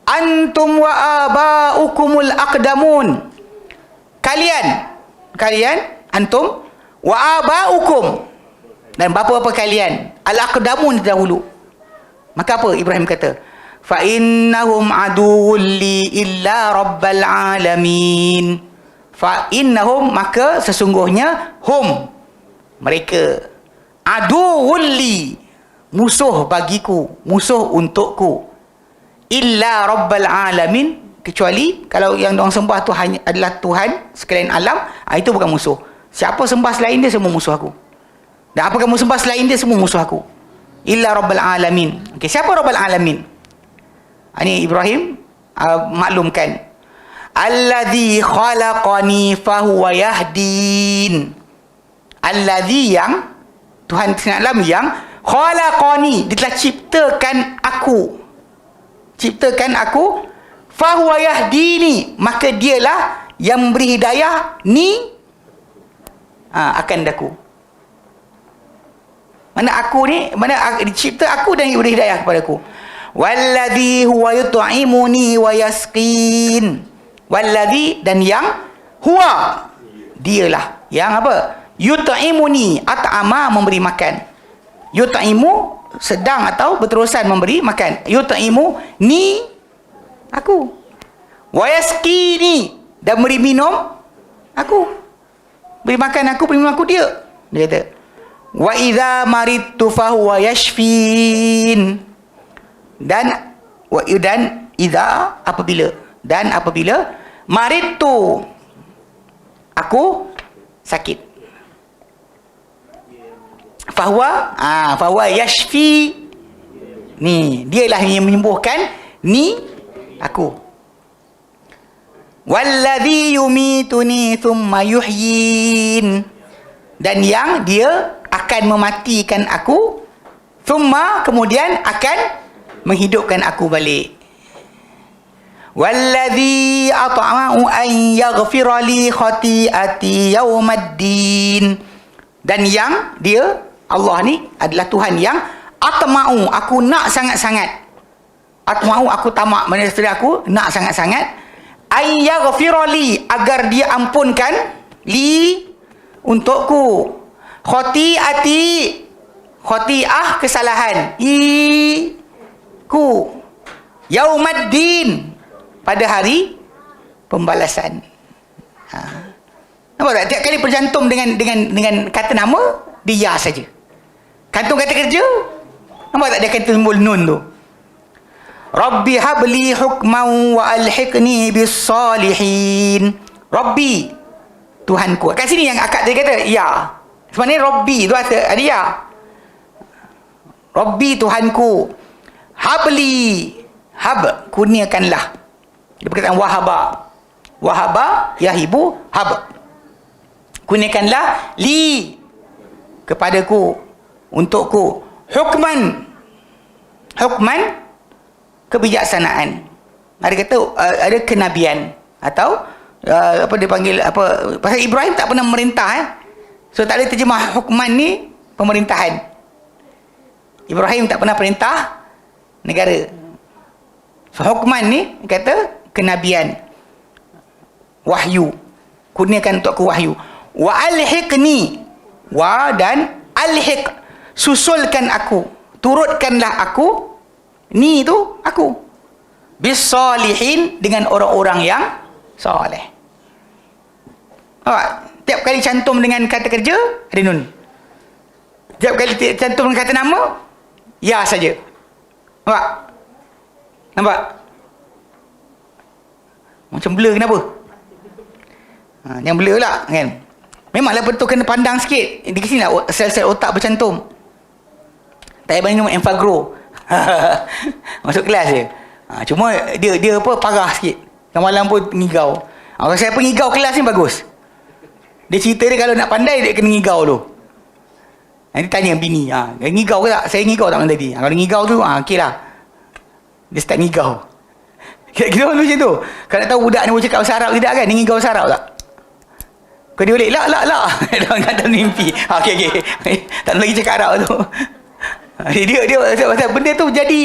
Antum wa aba'ukumul aqdamun. Kalian antum wa aba'ukum, dan bapa-bapa kalian al-aqdamun dahulu. Maka apa Ibrahim kata? Fa innahum aduwwul li illa rabbil alamin. Fa innahum, maka sesungguhnya, hum, mereka, aduwwul li, musuh bagiku, musuh untukku, illa rabbil alamin, kecuali kalau yang diorang sembah tu hanya adalah Tuhan sekalian alam, itu bukan musuh. Siapa sembah selain dia, semua musuh aku. Dan apa kamu sembah selain dia, semua musuh aku. Illa rabbil alamin. Okey, siapa rabbil alamin? Ini Ibrahim maklumkan. Alladzi khalaqani fahuwa yahdin. Alladzi, yang Tuhan sekalian alam, yang khalaqani, dia telah ciptakan aku, fahuwa yahdini, maka dialah yang memberi hidayah ni akan daku. Mana aku ni, mana dicipta aku dan beri hidayah kepada aku. Walladhi huwa yut'imuni wa yasqin. Walladhi, dan yang, huwa, dialah yang apa? Yut'imuni, at'ama, memberi makan. Yut'imu, sedang atau berterusan memberi makan. Yut'imu ni, aku. Wa yasqini, dan beri minum aku. Beri makan aku, beri minum aku dia. Dia kata, wa idza maridtu fahuwa yashfin. Dan idza, apabila maridtu, aku sakit, fahuwa yashfi, ni dialah yang menyembuhkan ni aku. Walladhi yumituni thumma yuhyin, dan yang dia akan mematikan aku, thumma, kemudian akan menghidupkan aku balik. Walladhi at'ama'u an yaghfira li khati'ati yaumaddin, dan yang dia, Allah ni adalah Tuhan yang atma'u, aku nak sangat-sangat. Atma'u, aku tamak, maksudnya aku nak sangat-sangat. Ay yaghfira li, agar dia ampunkan, li, untukku, khati'ati, khati'ah, kesalahan, ku, yaumaddin, pada hari pembalasan. Nampak tak? Tiap kali bercantum dengan kata nama, dia saja. Kantung kata kerja, nampak tak dia kata timbul nun tu? Rabbi habli hukman wa alhiqni bis salihin. Rabbi, Tuhanku. Kat sini yang akad dia kata ya. Sebenarnya Rabbi tu ada ya. Rabbi, Tuhanku. Habli, hab, kurniakanlah. Dia perkataan wahaba. Wahaba yahibu hab. Kurniakanlah li, kepadaku, untukku, hukman, kebijaksanaan. Ada kata ada kenabian, atau apa dia panggil, apa, pasal Ibrahim tak pernah memerintah, so tak ada terjemah hukman ni pemerintahan. Ibrahim tak pernah perintah negara. So hukman ni kata kenabian, wahyu, kurniakan untukku wahyu. Wa alhiqni, wa, dan alhiq, susulkan aku, turutkanlah aku, ni tu aku, bis salihin, dengan orang-orang yang soleh. Tiap kali cantum dengan kata kerja, ada nun. Tiap kali cantum dengan kata nama, ya saja. Nampak? Macam blur kenapa? Yang blur lah kan. Memanglah betul kena pandang sikit. Di sini lah sel-sel otak bercantum. Tak payah minum Enfagro. Masuk kelas je. Cuma dia apa parah sikit. Malam pun ngigau. Kalau saya pengigau kelas ni bagus. Dia cerita dia kalau nak pandai dia kena ngigau tu. Nanti tanya bini, ngigau ke tak? Saya ngigau tak malam tadi? Kalau ngigau tu, okey lah. Dia start ngigau. Kita orang macam tu. Kalau nak tahu budak ni boleh cakap bahasa Arab tidak kan? Dia ngigau bahasa Arab tak? Kau dia boleh, la. Dia orang kata mimpi. Okey. Tak lagi cakap Arab tu. Dia pasal benda tu jadi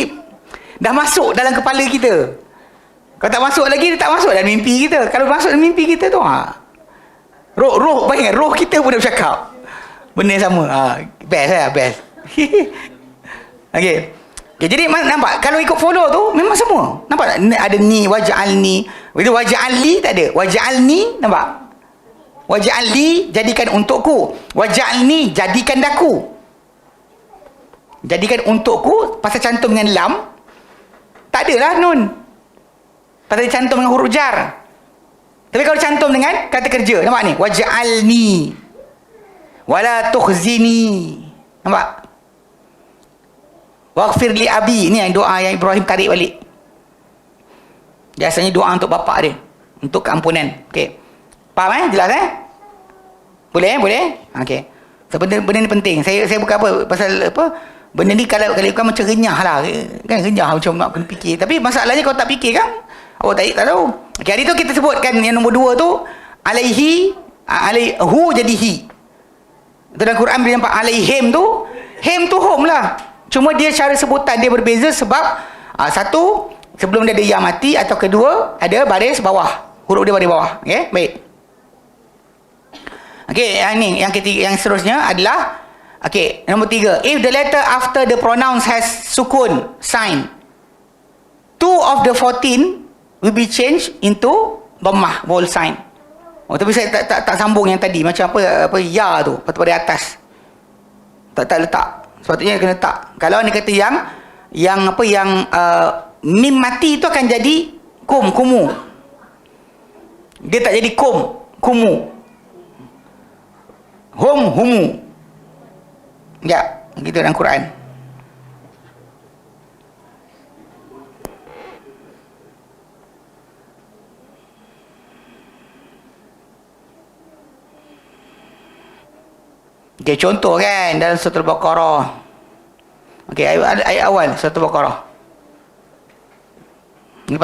dah masuk dalam kepala kita. Kalau tak masuk lagi, dia tak masuk dalam mimpi kita. Kalau masuk dalam mimpi kita tu, roh bayangkan, roh kita pun dah bercakap. Benda yang sama. Best lah, best. Okey. Jadi nampak, kalau ikut follow tu, memang semua. Nampak tak? Ada ni, waj'alni. Itu waj'alni tak ada. Waj'alni, nampak? Waj'alni, jadikan untukku. Waj'alni, jadikan daku. Jadikan untukku, pasal cantum dengan lam. Tak adalah nun. Pasal cantum dengan huruf jar. Tapi kalau cantum dengan kata kerja, nampak ni? Waj'alni. Wala tukhzini. Nampak? Waghfir li abi. Ni yang doa yang Ibrahim tarik balik. Biasanya doa untuk bapak dia. Untuk keampunan. Okey. Faham Jelas Boleh? Okey. So, benda ni penting. Saya bukan apa. Pasal apa? Benda ni kalau bukan macam renyah lah. Kan renyah macam nak kena fikir. Tapi masalahnya kalau tak fikir kan, awak tak tahu. Okey, hari tu kita sebutkan yang nombor 2 tu. Alaihu jadi hi. Dalam Quran bila nampak alaihim tu, him tu hum lah. Cuma dia cara sebutan dia berbeza sebab satu, sebelum dia ada ya mati, atau kedua, ada baris bawah. Huruf dia baris bawah. Okey, baik. Okey, yang ketiga, yang seterusnya adalah nombor 3. If the letter after the pronouns has sukun sign, 2 of the 14 will be changed into dhammah, vowel sign. Tapi saya tak sambung yang tadi, macam apa ya tu pada atas. Tak letak. Sepatutnya kena letak. Kalau ni kata yang mim mati tu akan jadi kumu. Dia tak jadi kumu. Humu. Ya, gitu dalam Quran. Okay, contoh kan dalam surah Al-Baqarah. Okay, ayat awal surah Al-Baqarah. Ini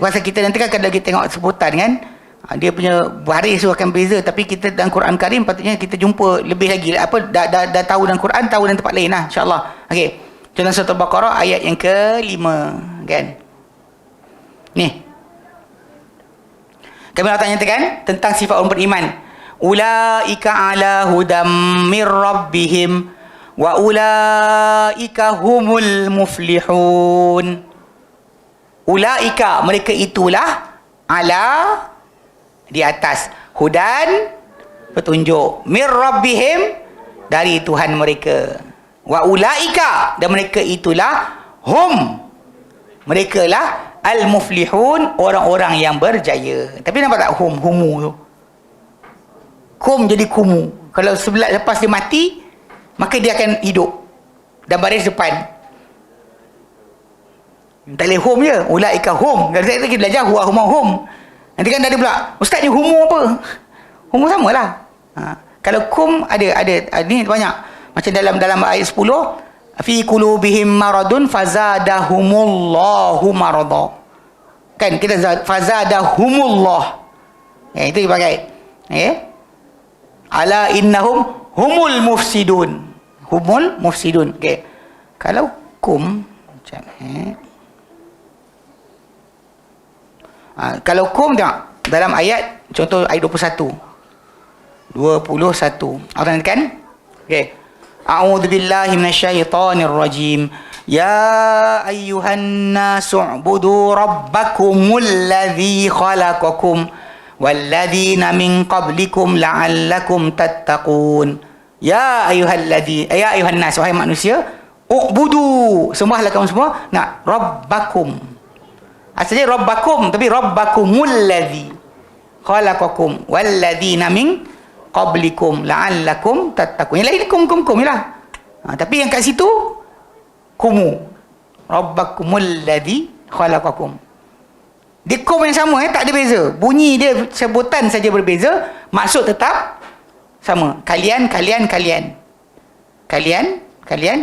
pasal kita nanti kan kalau kita tengok sebutan kan, dia punya baris tu akan beza. Tapi kita dalam Quran Karim patutnya kita jumpa lebih lagi. Dah tahu dalam Quran, tahu dalam tempat lain lah, insyaAllah. Okay, contoh surah Al-Baqarah ayat yang ke-5 kan. Ni kami nak nyatakan tentang sifat orang beriman. Ulaika ala hudam mir rabbihim wa ulaika humul muflihun. Ulaika, mereka itulah, ala, di atas, hudan, petunjuk, mir rabbihim, dari Tuhan mereka, wa ulaika, dan mereka itulah, hum, mereka lah al muflihun, orang-orang yang berjaya. Tapi nampak tak humu tu? Kum jadi kumu. Kalau sebelah lepas dia mati, maka dia akan hidup dan baris depan. Tak boleh hum je. Ulaika hum. Kalau saya lagi belajar huwa huma hum. Nanti kan ada pula, ustaz ni humu apa? Humu samalah. Kalau kum ada ni banyak. Macam dalam ayat 10, fi qulubihim maradun fazadahumullahu marada. Kan kita fazadahumullah. Itu dipakai. Ala innahum humul mufsidun. Humul mufsidun. Okey. Kalau kum macam kalau kum tengok dalam ayat, contoh ayat 21. Orang kan? Okey. A'udzu billahi minasyaitonir rajim. Ya ayyuhan nasu ubudu rabbakumul ladzi khalaqakum walladzina min qablikum la'allakum tattaqun. Ya ayuhan nas, wahai manusia, ubudu, sembahlah kamu semua, nak rabbakum. Asalnya rabbakum, tapi rabbakumul ladzi khalaqakum walladzina min qablikum la'allakum tattaqun. Yang lain kum lah. Tapi yang kat situ kumu. rabbakumul ladzi khalaqakum. Dia kom yang sama, tak ada beza. Bunyi dia sebutan saja berbeza, maksud tetap sama. Kalian,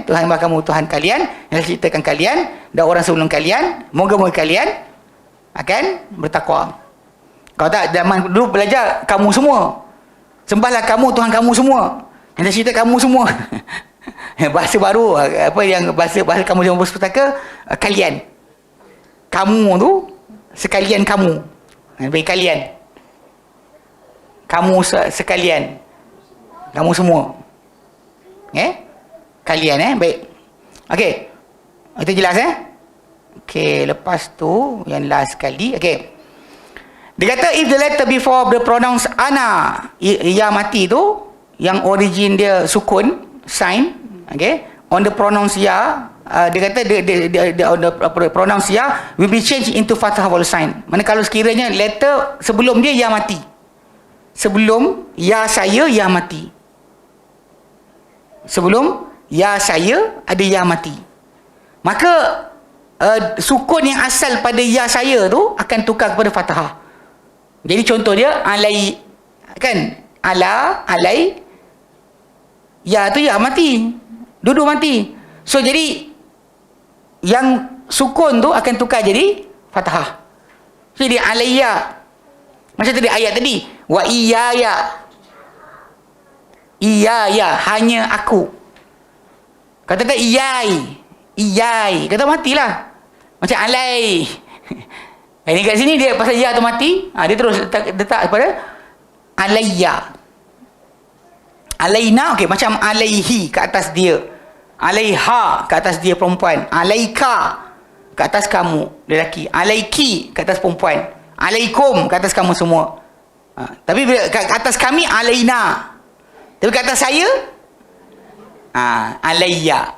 Tuhan yang kamu Tuhan kalian yang ciptakan kalian dan orang sebelum kalian, moga-moga kalian akan bertakwa. Kalau tak, zaman dulu belajar kamu semua, sembahlah kamu Tuhan kamu semua yang cipta kamu semua. Bahasa baru, apa yang bahasa kamu yang berpustaka, kalian, kamu tu sekalian kamu, bagi kalian, kamu sekalian, kamu semua, kalian, baik. Okey, itu jelas okey, lepas tu yang last sekali. Okey, dia kata if the letter before the pronouns ana, ya mati tu yang origin dia sukun sign, okey, on the pronouns ya, dia kata on the pronouns ya will be changed into fathah wal sign. Mana kalau sekiranya letter sebelum dia ya mati, sebelum ya saya ya mati, sebelum ya saya ada ya mati, maka sukun yang asal pada ya saya tu akan tukar kepada fathah. Jadi contoh dia alai, kan, alai, ya tu ya mati, duduk mati. So jadi yang sukun tu akan tukar jadi fathah. Jadi alayya, macam tadi ayat tadi, wa iyaya, hanya aku. Kata iyai, kata matilah. Macam alai. Ini kat sini dia pasal ya tu mati, dia terus letak kepada alayya. Alaina, okey, macam alaihi ke atas dia, alaiha ke atas dia perempuan, alaika ke atas kamu lelaki, alaiki ke atas perempuan, alaikum ke atas kamu semua. Tapi ke atas kami alaina, tapi ke atas saya alayya,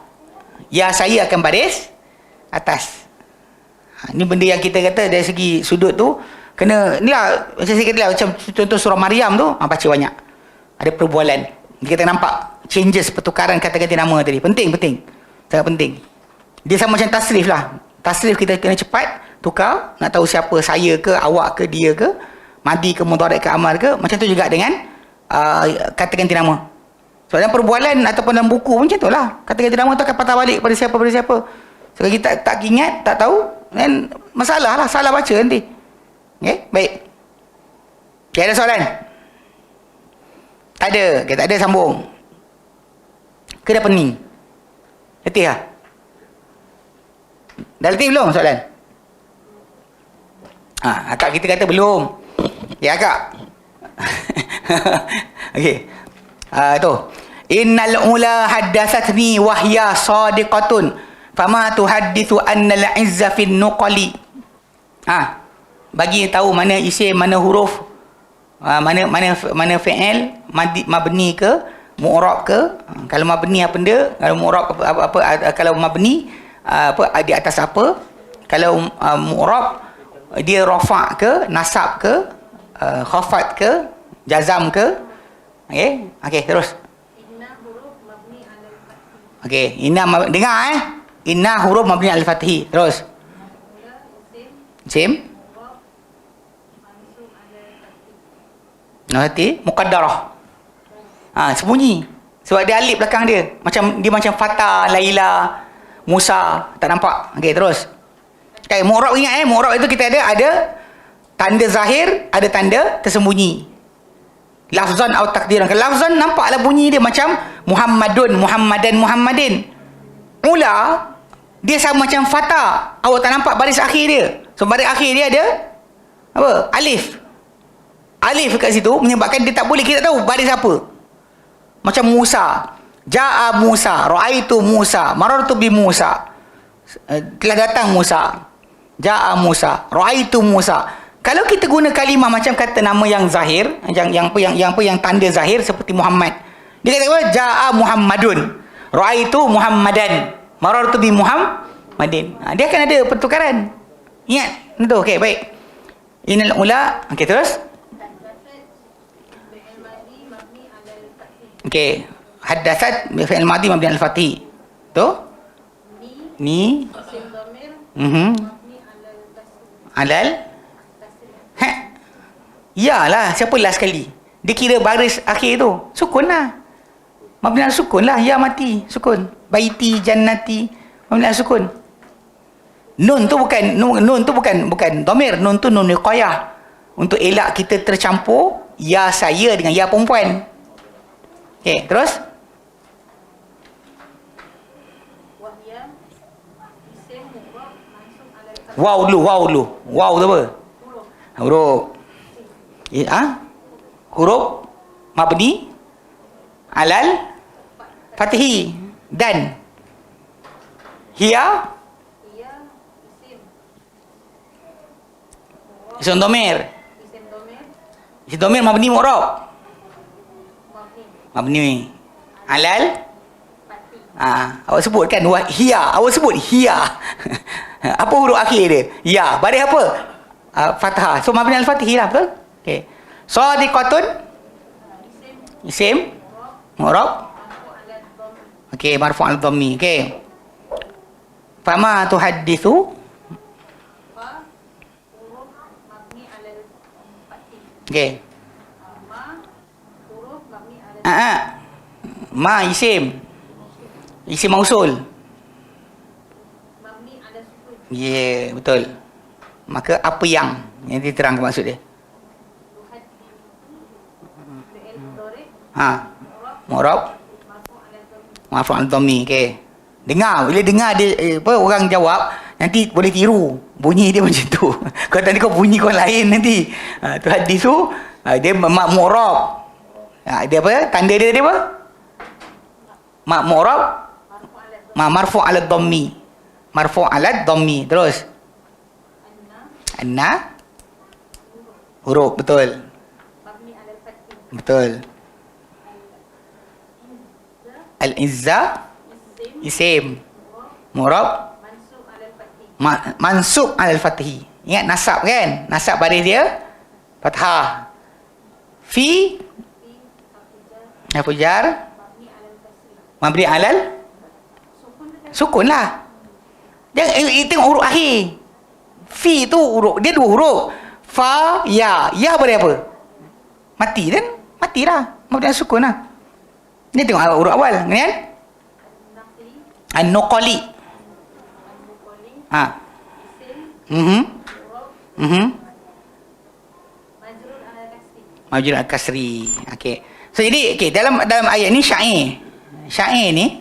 ya saya akan baris atas. Ini benda yang kita kata dari segi sudut tu kena, inilah macam saya kata lah, macam contoh surah Maryam tu, baca banyak, ada perbualan, kita nampak changes, pertukaran kata-kata nama tadi. Penting, sangat penting. Dia sama macam tasrif lah. Tasrif kita kena cepat tukar, nak tahu siapa, saya ke, awak ke, dia ke, madi ke, mudhari' ke, amal ke. Macam tu juga dengan kata ganti nama. So dalam perbualan ataupun dalam buku macam tu lah, kata ganti nama tu akan patah balik pada siapa. So kalau kita tak ingat, tak tahu, dan masalah lah, salah baca nanti. Baik. Okay, ada soalan? Tak ada. Okay, tak ada, sambung. Ke dah pening? Letih lah? Dah letih belum soalan? Akak kita kata belum. Ya akak. Okey. Tu. Innal ula haddatsatni wahya sadiqatun fama tuhaddithu annal izza fin nuqali. Bagi tahu mana isim, mana huruf, mana fi'il, mabni ke, mu'rab ke. Kalau mabni apa benda, kalau mu'rab apa, kalau mabni apa di atas apa, kalau mu'rab dia rafa' ke, nasab ke, khafat ke, jazam ke. Okey, terus. Inna huruf mabni al-fathi. Okey, dengar inna huruf mabni al-fathi. Terus. Isim hati muqaddarah. Sembunyi. Sebab dia alif belakang dia. Macam Fatah, Laila, Musa, tak nampak. Okey, terus. Mu'rab, ingat mu'rab itu kita ada tanda zahir, ada tanda tersembunyi. Lafzan atau takdiran. Kalau lafzan nampaklah bunyi dia macam Muhammadun, Muhammadan, Muhammadin. Mula dia sama macam Fatah. Awak tak nampak baris akhir dia. So baris akhir dia ada apa? Alif. Alif kat situ menyebabkan dia tak boleh, kita tahu baris apa. Macam Musa, Ja'a Musa, Ra'aitu Musa, Marartu bi Musa. Telah datang Musa. Ja'a Musa, Ra'aitu Musa. Kalau kita guna kalimah macam kata nama yang zahir, yang tanda zahir seperti Muhammad. Dia kata apa? Ja'a Muhammadun, Ra'aitu Muhammadan, Marartu bi Muhammadin. Dia akan ada pertukaran. Ingat itu. Okey, baik. Innal ula. Okey, terus. Okey, haddatsat fi'il madhi mabni al-fathi. Tu? Ni Alal. Ha. Yalah, siapa last sekali? Dia kira baris akhir tu. Sukun lah. Mabni ala sukun lah. Ya mati. Sukun. Baiti, jannati. Mabni ala sukun. Nun tu bukan domir. Nun tu nun wiqayah. Untuk elak kita tercampur ya saya dengan ya perempuan. Okey, terus? Wow dulu. Wow tu apa? Huruf. Huruf mabni alal fathi dan hiya isim domir mabni mu'rab mabni alal awak sebut kan hiya, awak sebut hiya. Apa huruf akhir dia? Ya, baris apa? Fathah. So mabni al-fathi lah, betul? Okey. Shadiqatun isim mu'rab. Okey, marfu' al-dhammi. Okey. Fama tuhaddithu? Okey. Ma isim mausul. Betul. Maka apa yang diterangkan maksud dia? Mu'rab marfu' al-dhammi. Okey. Bila dengar dia orang jawab, nanti boleh tiru bunyi dia macam tu. Kalau tadi kau bunyi kau lain nanti. Tu hadis tu dia mu'rab. Dia apa? Tanda dia apa? Mu'rab marfu' al-dhammi. Marfu' al-dhammi. Terus anna huruf, betul. Betul. Al-izza isim mu'rab mansub al-fathi. Ingat nasab kan? Nasab baris dia fathah. Fi harfu jar mabni alal sukun lah. Dia tengok huruf akhir. Fi tu huruf, dia dua huruf. Fa ya. Ya baris apa? Mati kan? Matilah. Mabni alal sukun lah. Ni tengok huruf awal, kan? An-nuqali. Majrur al-kasri. Okey. So jadi dalam ayat ni syair. Syair ni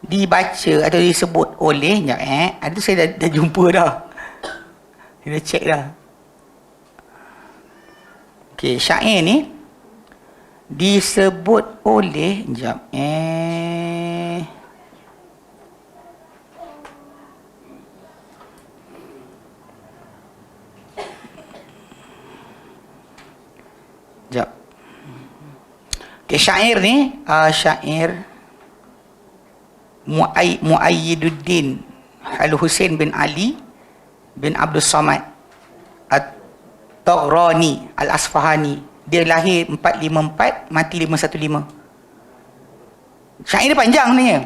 dibaca atau disebut oleh ada saya dah jumpa dah. Saya dah check dah. Okey, syair ni disebut oleh syair ni syair Muayyiduddin Al-Husain bin Ali bin Abdul Samad At-Taghrani Al-Asfahani. Dia lahir 454, mati 515. Syair dia panjang sebenarnya.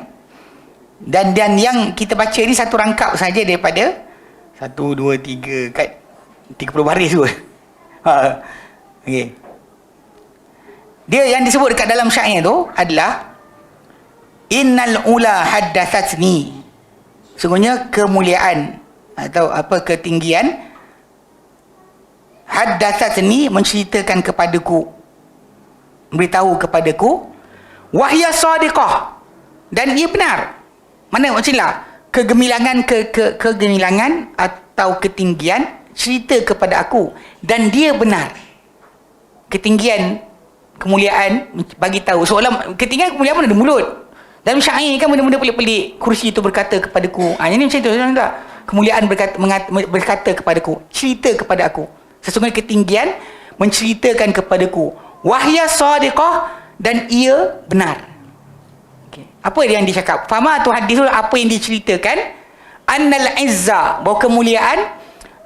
Dan yang kita baca ni satu rangkap saja daripada 1, 2, 3 kat 30 baris tu. Okey. Dia yang disebut dekat dalam syair tu adalah innal ula haddathatni. Sungguhnya kemuliaan atau ketinggian haddathatni menceritakan kepadaku, memberitahu kepadaku, wahya sadiqah, dan ia benar. Mana maksudnya kegemilangan kegemilangan atau ketinggian cerita kepada aku dan dia benar. Ketinggian kemuliaan bagi tahu seolah ketinggian kemuliaan pun ada mulut. Dalam syair kan benda-benda pelik-pelik. Kursi itu berkata kepadaku. Ini macam tu tak? Kemuliaan berkata kepadaku, cerita kepada aku. Sesungguhnya ketinggian menceritakan kepadaku. Wahya sadiqah, dan ia benar. Okay. Apa yang dia cakap? Fama tu hadis apa yang diceritakan? Annal izza, bahawa kemuliaan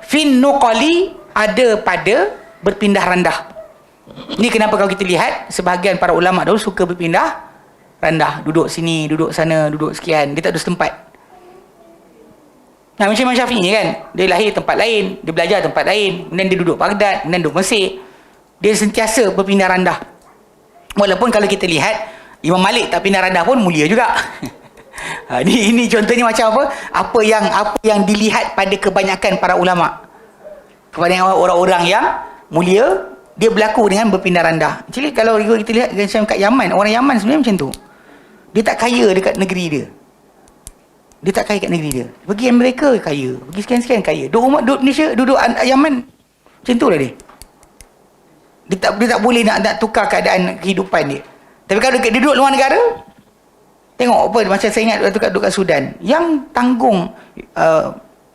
fin nuqali ada pada berpindah randah. Ini kenapa kalau kita lihat sebahagian para ulama dahulu suka berpindah randah, duduk sini, duduk sana, duduk sekian, dia tak ada setempat. Nah, macam Imam Syafi'i ni kan, dia lahir tempat lain, dia belajar tempat lain, kemudian dia duduk Baghdad, kemudian duduk Mesir. Dia sentiasa berpindah randah. Walaupun kalau kita lihat Imam Malik tak pindah randah pun mulia juga. Ini contohnya macam apa? Apa yang dilihat pada kebanyakan para ulama. Kepada orang-orang yang mulia, dia berlaku dengan berpindah randah. Jadi kalau kita lihat macam kat Yaman, orang Yaman sebenarnya macam tu. Dia tak kaya dekat negeri dia. Dia tak kaya kat negeri dia. Pergi Amerika kaya, pergi sekian-sekian kaya. Duduk Malaysia, duduk Yaman, macam tu lah dia. Dia tak boleh nak tukar keadaan kehidupan dia. Tapi kalau dia duduk luar negara, tengok apa, macam saya ingat waktu duduk kat Sudan, yang tanggung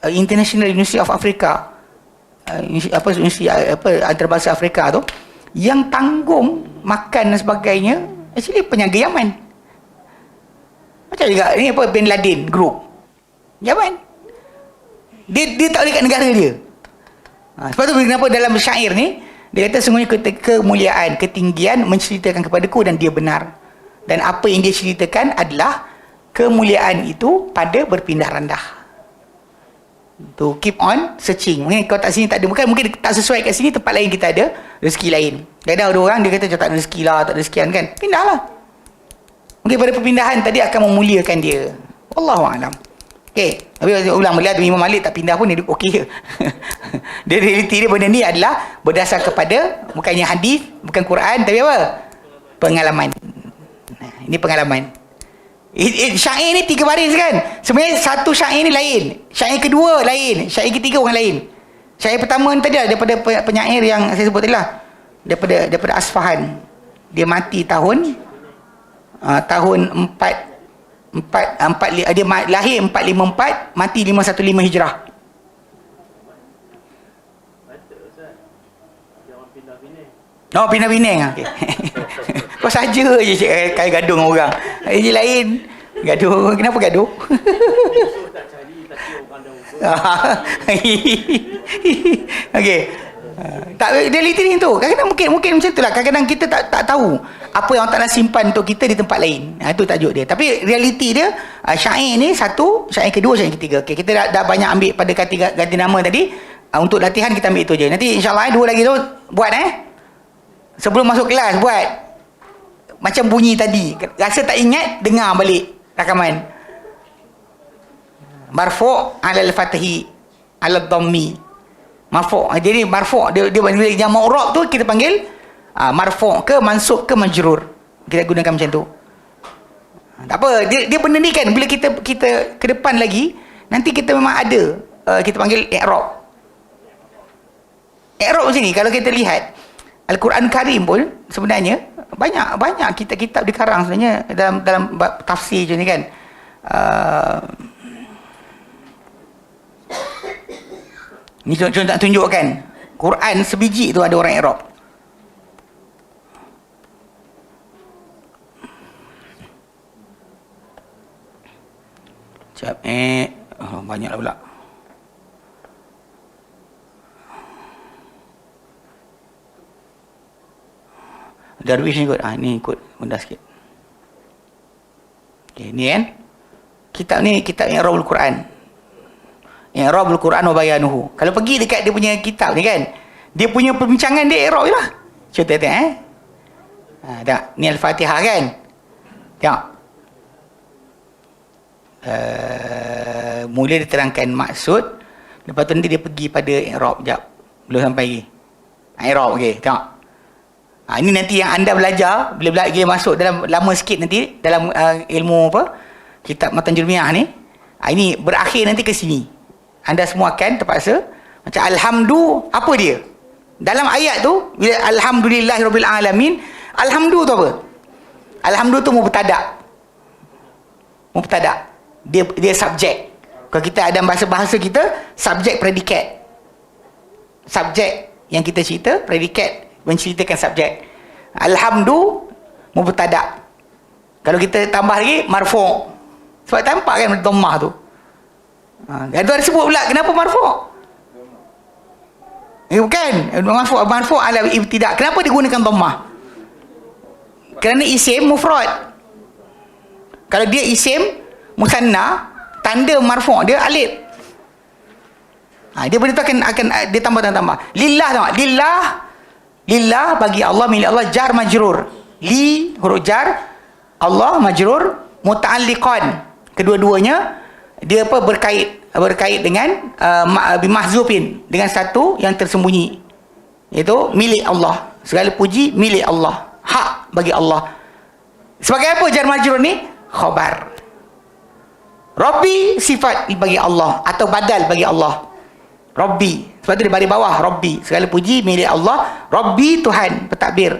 International University of Africa, universiti antarabangsa Afrika tu, yang tanggung makan dan sebagainya actually penjaga Yaman. Macam juga ni apa, Bin Laden group Yaman. Dia tak boleh kat negara dia. Sebab tu kenapa dalam syair ni dia kata sungguhnya kemuliaan, ketinggian menceritakan kepadaku dan dia benar. Dan apa yang dia ceritakan adalah kemuliaan itu pada berpindah randah. To keep on searching. Mungkin kau tak sini tak ada, mungkin tak sesuai kat sini, tempat lain kita ada rezeki lain. Kadang-kadang ada orang dia kata tak ada rezeki lah, tak ada sekian kan. Pindahlah. Mungkin pada perpindahan tadi akan memuliakan dia. Wallahualam. Okey, tapi ulang melihat Imam Malik tak pindah pun dia okey je. Dia realiti dia benda ni adalah berdasar kepada bukannya hadis, bukan Quran, tapi apa? Pengalaman. Ini pengalaman. Syair ni 3 baris kan. Sebenarnya satu syair ni lain, syair kedua lain, syair ketiga orang lain. Syair pertama ni tadi daripada penyair yang saya sebut tadi lah, daripada Asfahan. Dia mati tahun 4 dia lahir 454, mati 515 Hijrah. Oh, pindah Penang. Okey. Kau saja je kaya gaduh dengan orang. Ini lain. Gaduh. Kenapa gaduh? Okey. Tak, realiti ni tu. Kadang-kadang mungkin macam itulah. Kadang-kadang kita tak tahu apa yang Allah Ta'ala simpan untuk kita di tempat lain. Itu tajuk dia. Tapi realiti dia, syair ni satu, syair kedua, syair ketiga. Okay, kita dah banyak ambil pada ganti nama tadi. Untuk latihan kita ambil itu je. Nanti insyaAllah 2 lagi tu buat sebelum masuk kelas buat. Macam bunyi tadi. Rasa tak ingat, dengar balik rakaman. Marfu' alal fatahi alal dhammi. Marfu'. Jadi marfu' dia yang ma'rab tu kita panggil marfu' ke mansub ke majrur. Kita gunakan macam tu. Tak apa, dia benda ni kan bila kita ke depan lagi nanti kita memang ada kita panggil i'rab. I'rab macam ni kalau kita lihat Al-Quran Karim pun sebenarnya banyak kitab-kitab dikarang sebenarnya dalam tafsir macam ni kan. Ni contoh tak tunjukkan Quran sebiji tu ada orang i'rab. Sekejap banyaklah pula. Darwish ni kot. Ni kot mudah sikit. Okey, ni kan. Kitab ni kitab I'rabul Quran. I'rabul Quran wa bayanuhu. Kalau pergi dekat dia punya kitab ni kan, dia punya perbincangan dia i'rab je lah. Cuba tengok tak? Ni Al-Fatihah kan? Tengok. Mula diterangkan maksud, lepas tu nanti dia pergi pada i'rab. Sekejap, belum sampai lagi. I'rab, okey, tengok. Ini nanti yang anda belajar bila masuk dalam lama sikit nanti dalam ilmu apa kitab Matan Jurmiyah ni. Ini berakhir nanti ke sini. Anda semua akan terpaksa macam alhamdu, apa dia? Dalam ayat tu bila alhamdulillahirabbil alamin, alhamdu tu apa? Alhamdu tu mubtada'. Mubtada'. Dia subjek. Kalau kita ada bahasa kita, subjek predikat. Subjek yang kita cerita, predikat menceritakan subjek. Alhamdu mubtada'. Kalau kita tambah lagi marfu'. Sebab tampak kan dhammah tu. Ada orang sebut pula kenapa marfu'? Bukan marfu' ala ibtida'. Kenapa digunakan dhammah? Kerana isim mufrad. Kalau dia isim musanna, tanda marfu' dia alif. Dia benda tu akan dia tambah. Lillah tengok. Lillah bagi Allah, milik Allah, jar majrur. Li huruf jar, Allah majrur, muta'alliqan. Kedua-duanya dia apa berkait dengan bimahzufin, dengan satu yang tersembunyi, iaitu milik Allah. Segala puji milik Allah, hak bagi Allah. Sebagai apa jar majrur ni? Khabar. Rabbi sifat bagi Allah atau badal bagi Allah. Rabbi, sebab tu dia baris bawah Rabbi, segala puji milik Allah. Rabbi Tuhan, bertakbir.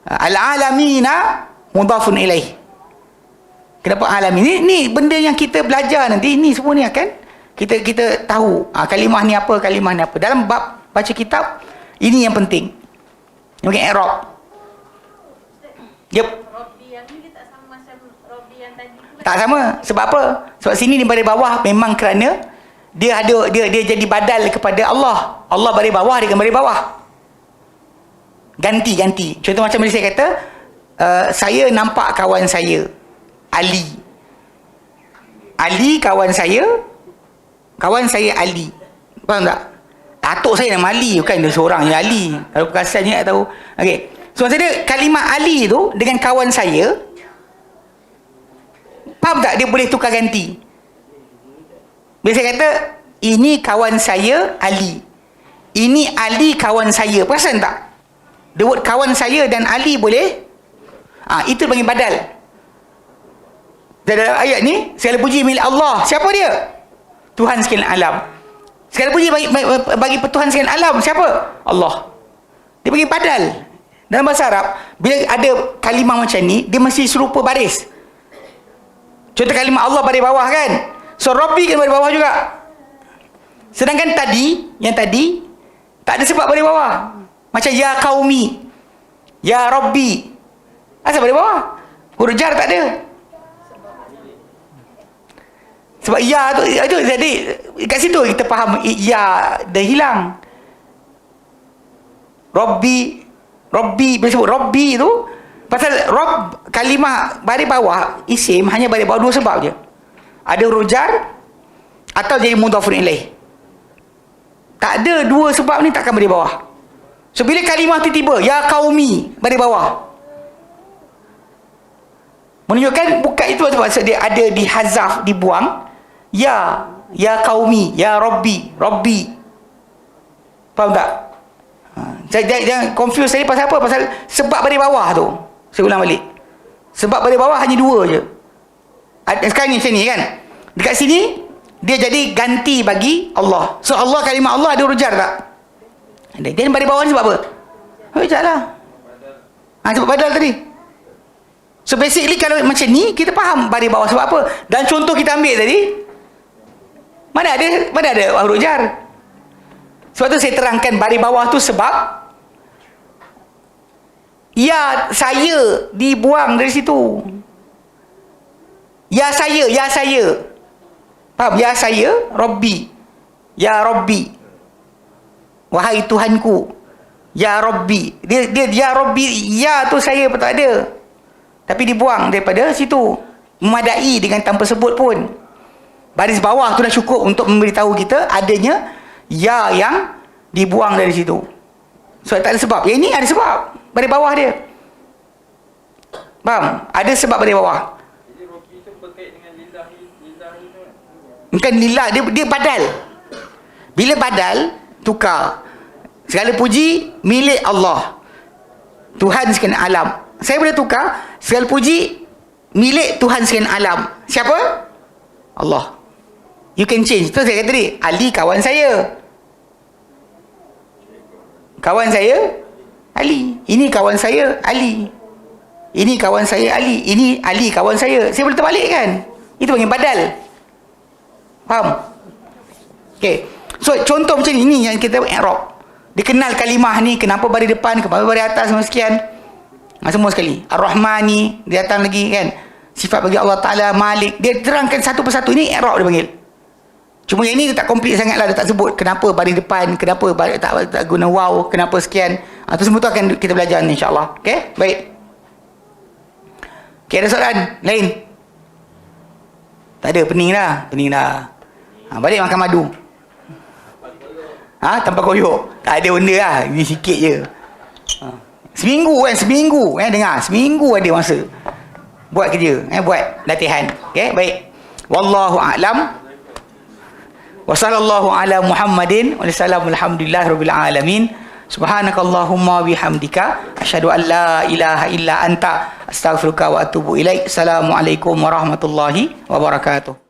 Al-alamina mudhafun ilaih. Kenapa alamin? Ni benda yang kita belajar nanti, ni semua ni akan kita tahu kalimah ni apa, kalimah ni apa. Dalam bab baca kitab, ini yang penting. Yang mungkin i'rab. Yep. Rabbi yang ni dia tak sama macam Rabbi yang tadi tu. Tak sama. Sebab apa? Sebab sini di baris bawah memang kerana dia jadi badal kepada Allah. Allah baris bawah, dia kan baris bawah. Ganti. Contoh macam bila saya kata, saya nampak kawan saya Ali. Ali kawan saya Ali. Faham tak? Atuk saya nama Ali, bukan dia seorang yang Ali. Kalau perkasan ni tak tahu. Okey. So maksudnya kalimah Ali tu dengan kawan saya, faham tak? Dia boleh tukar ganti. Bila saya kata ini kawan saya Ali, ini Ali kawan saya, perasan tak? The word kawan saya dan Ali boleh, itu panggil badal. Dalam ayat ni, segala puji milik Allah. Siapa dia? Tuhan sekalian alam. Segala puji bagi Tuhan sekalian alam. Siapa? Allah. Dia panggil badal. Dalam bahasa Arab, bila ada kalimah macam ni, dia mesti serupa baris. Contoh kalimah Allah baris bawah kan? So Rabbi kan baris bawah juga. Sedangkan yang tadi tak ada sebab baris bawah. Macam ya qaumi, ya Rabbi, asal baris bawah? Huruf jar tak ada. Sebab ya tu jadi kat situ kita faham ya dah hilang. Rabbi bila sebut Rabbi tu, pasal Rabb kalimah baris bawah isim hanya baris bawah dua sebab je. Ada huruf jar atau jadi mudhafun ilaih. Tak ada dua sebab ni takkan baris bawah. So bila kalimah tiba-tiba ya qaumi baris bawah, menunjukkan bukan itu sebab dia ada dihazaf, dibuang. Ya qaumi, ya Rabbi. Faham tak? Jangan confuse tadi pasal apa? Pasal sebab baris bawah tu. Saya ulang balik. Sebab baris bawah hanya dua je. Sekarang ni macam ni kan? Dekat sini dia jadi ganti bagi Allah. So Allah, kalimah Allah ada huruf jar tak? Ada. Dia baris bawah ni sebab apa? Huruf jar lah. Sebab badal tadi. So basically kalau macam ni kita faham baris bawah sebab apa. Dan contoh kita ambil tadi, mana ada huruf jar. Sebab tu saya terangkan baris bawah tu sebab ya saya dibuang dari situ. Ya saya. Faham? Ya saya, Rabbi. Ya Rabbi. Wahai Tuhanku. Ya Rabbi. Dia ya Rabbi, ya tu saya pun tak ada. Tapi dibuang daripada situ. Memadai dengan tanpa sebut pun. Baris bawah tu dah cukup untuk memberitahu kita adanya ya yang dibuang dari situ. So tak ada sebab. Yang ini ada sebab. Baris bawah dia. Faham? Ada sebab baris bawah. Jadi Rabbi itu berkait dengan lillahi tu. Bukan lillah, dia badal. Bila badal, tukar. Segala puji milik Allah, Tuhan sekalian alam. Saya boleh tukar, segala puji milik Tuhan sekalian alam. Siapa? Allah. You can change. Tu saya kata tadi, Ali kawan saya. Kawan saya Ali. Ini kawan saya Ali. Ini kawan saya Ali. Ini Ali kawan saya. Saya boleh terbalik kan? Itu panggil badal. Faham? Okay. So contoh macam ni yang kita i'rab. Dikenal kalimah ni, kenapa baris depan, kenapa baris atas, semua sekian. Semua sekali. Ar-Rahmani, dia datang lagi kan. Sifat bagi Allah Ta'ala, Malik. Dia terangkan satu persatu. Ini i'rab dia panggil. Cuma yang ni tak komplit sangat lah. Dia tak sebut kenapa baris depan, kenapa baris tak guna waw, kenapa sekian. Itu semua tu akan kita belajar insyaAllah. Okay? Baik. Okay, ada soalan lain? Tak ada, pening dah. Balik makan madu. Tanpa koyok. Tak ada benda lah. Ini sikit je. Seminggu dengar. Seminggu ada masa. Buat kerja. Buat latihan. Okay, baik. Wallahu a'lam. Wa sallallahu ala Muhammadin wa sallam alhamdulillah rabbil alamin. Subhanakallahumma bihamdika asyhadu an la ilaha illa anta astaghfiruka wa atubu ilaik. Assalamualaikum warahmatullahi wabarakatuh.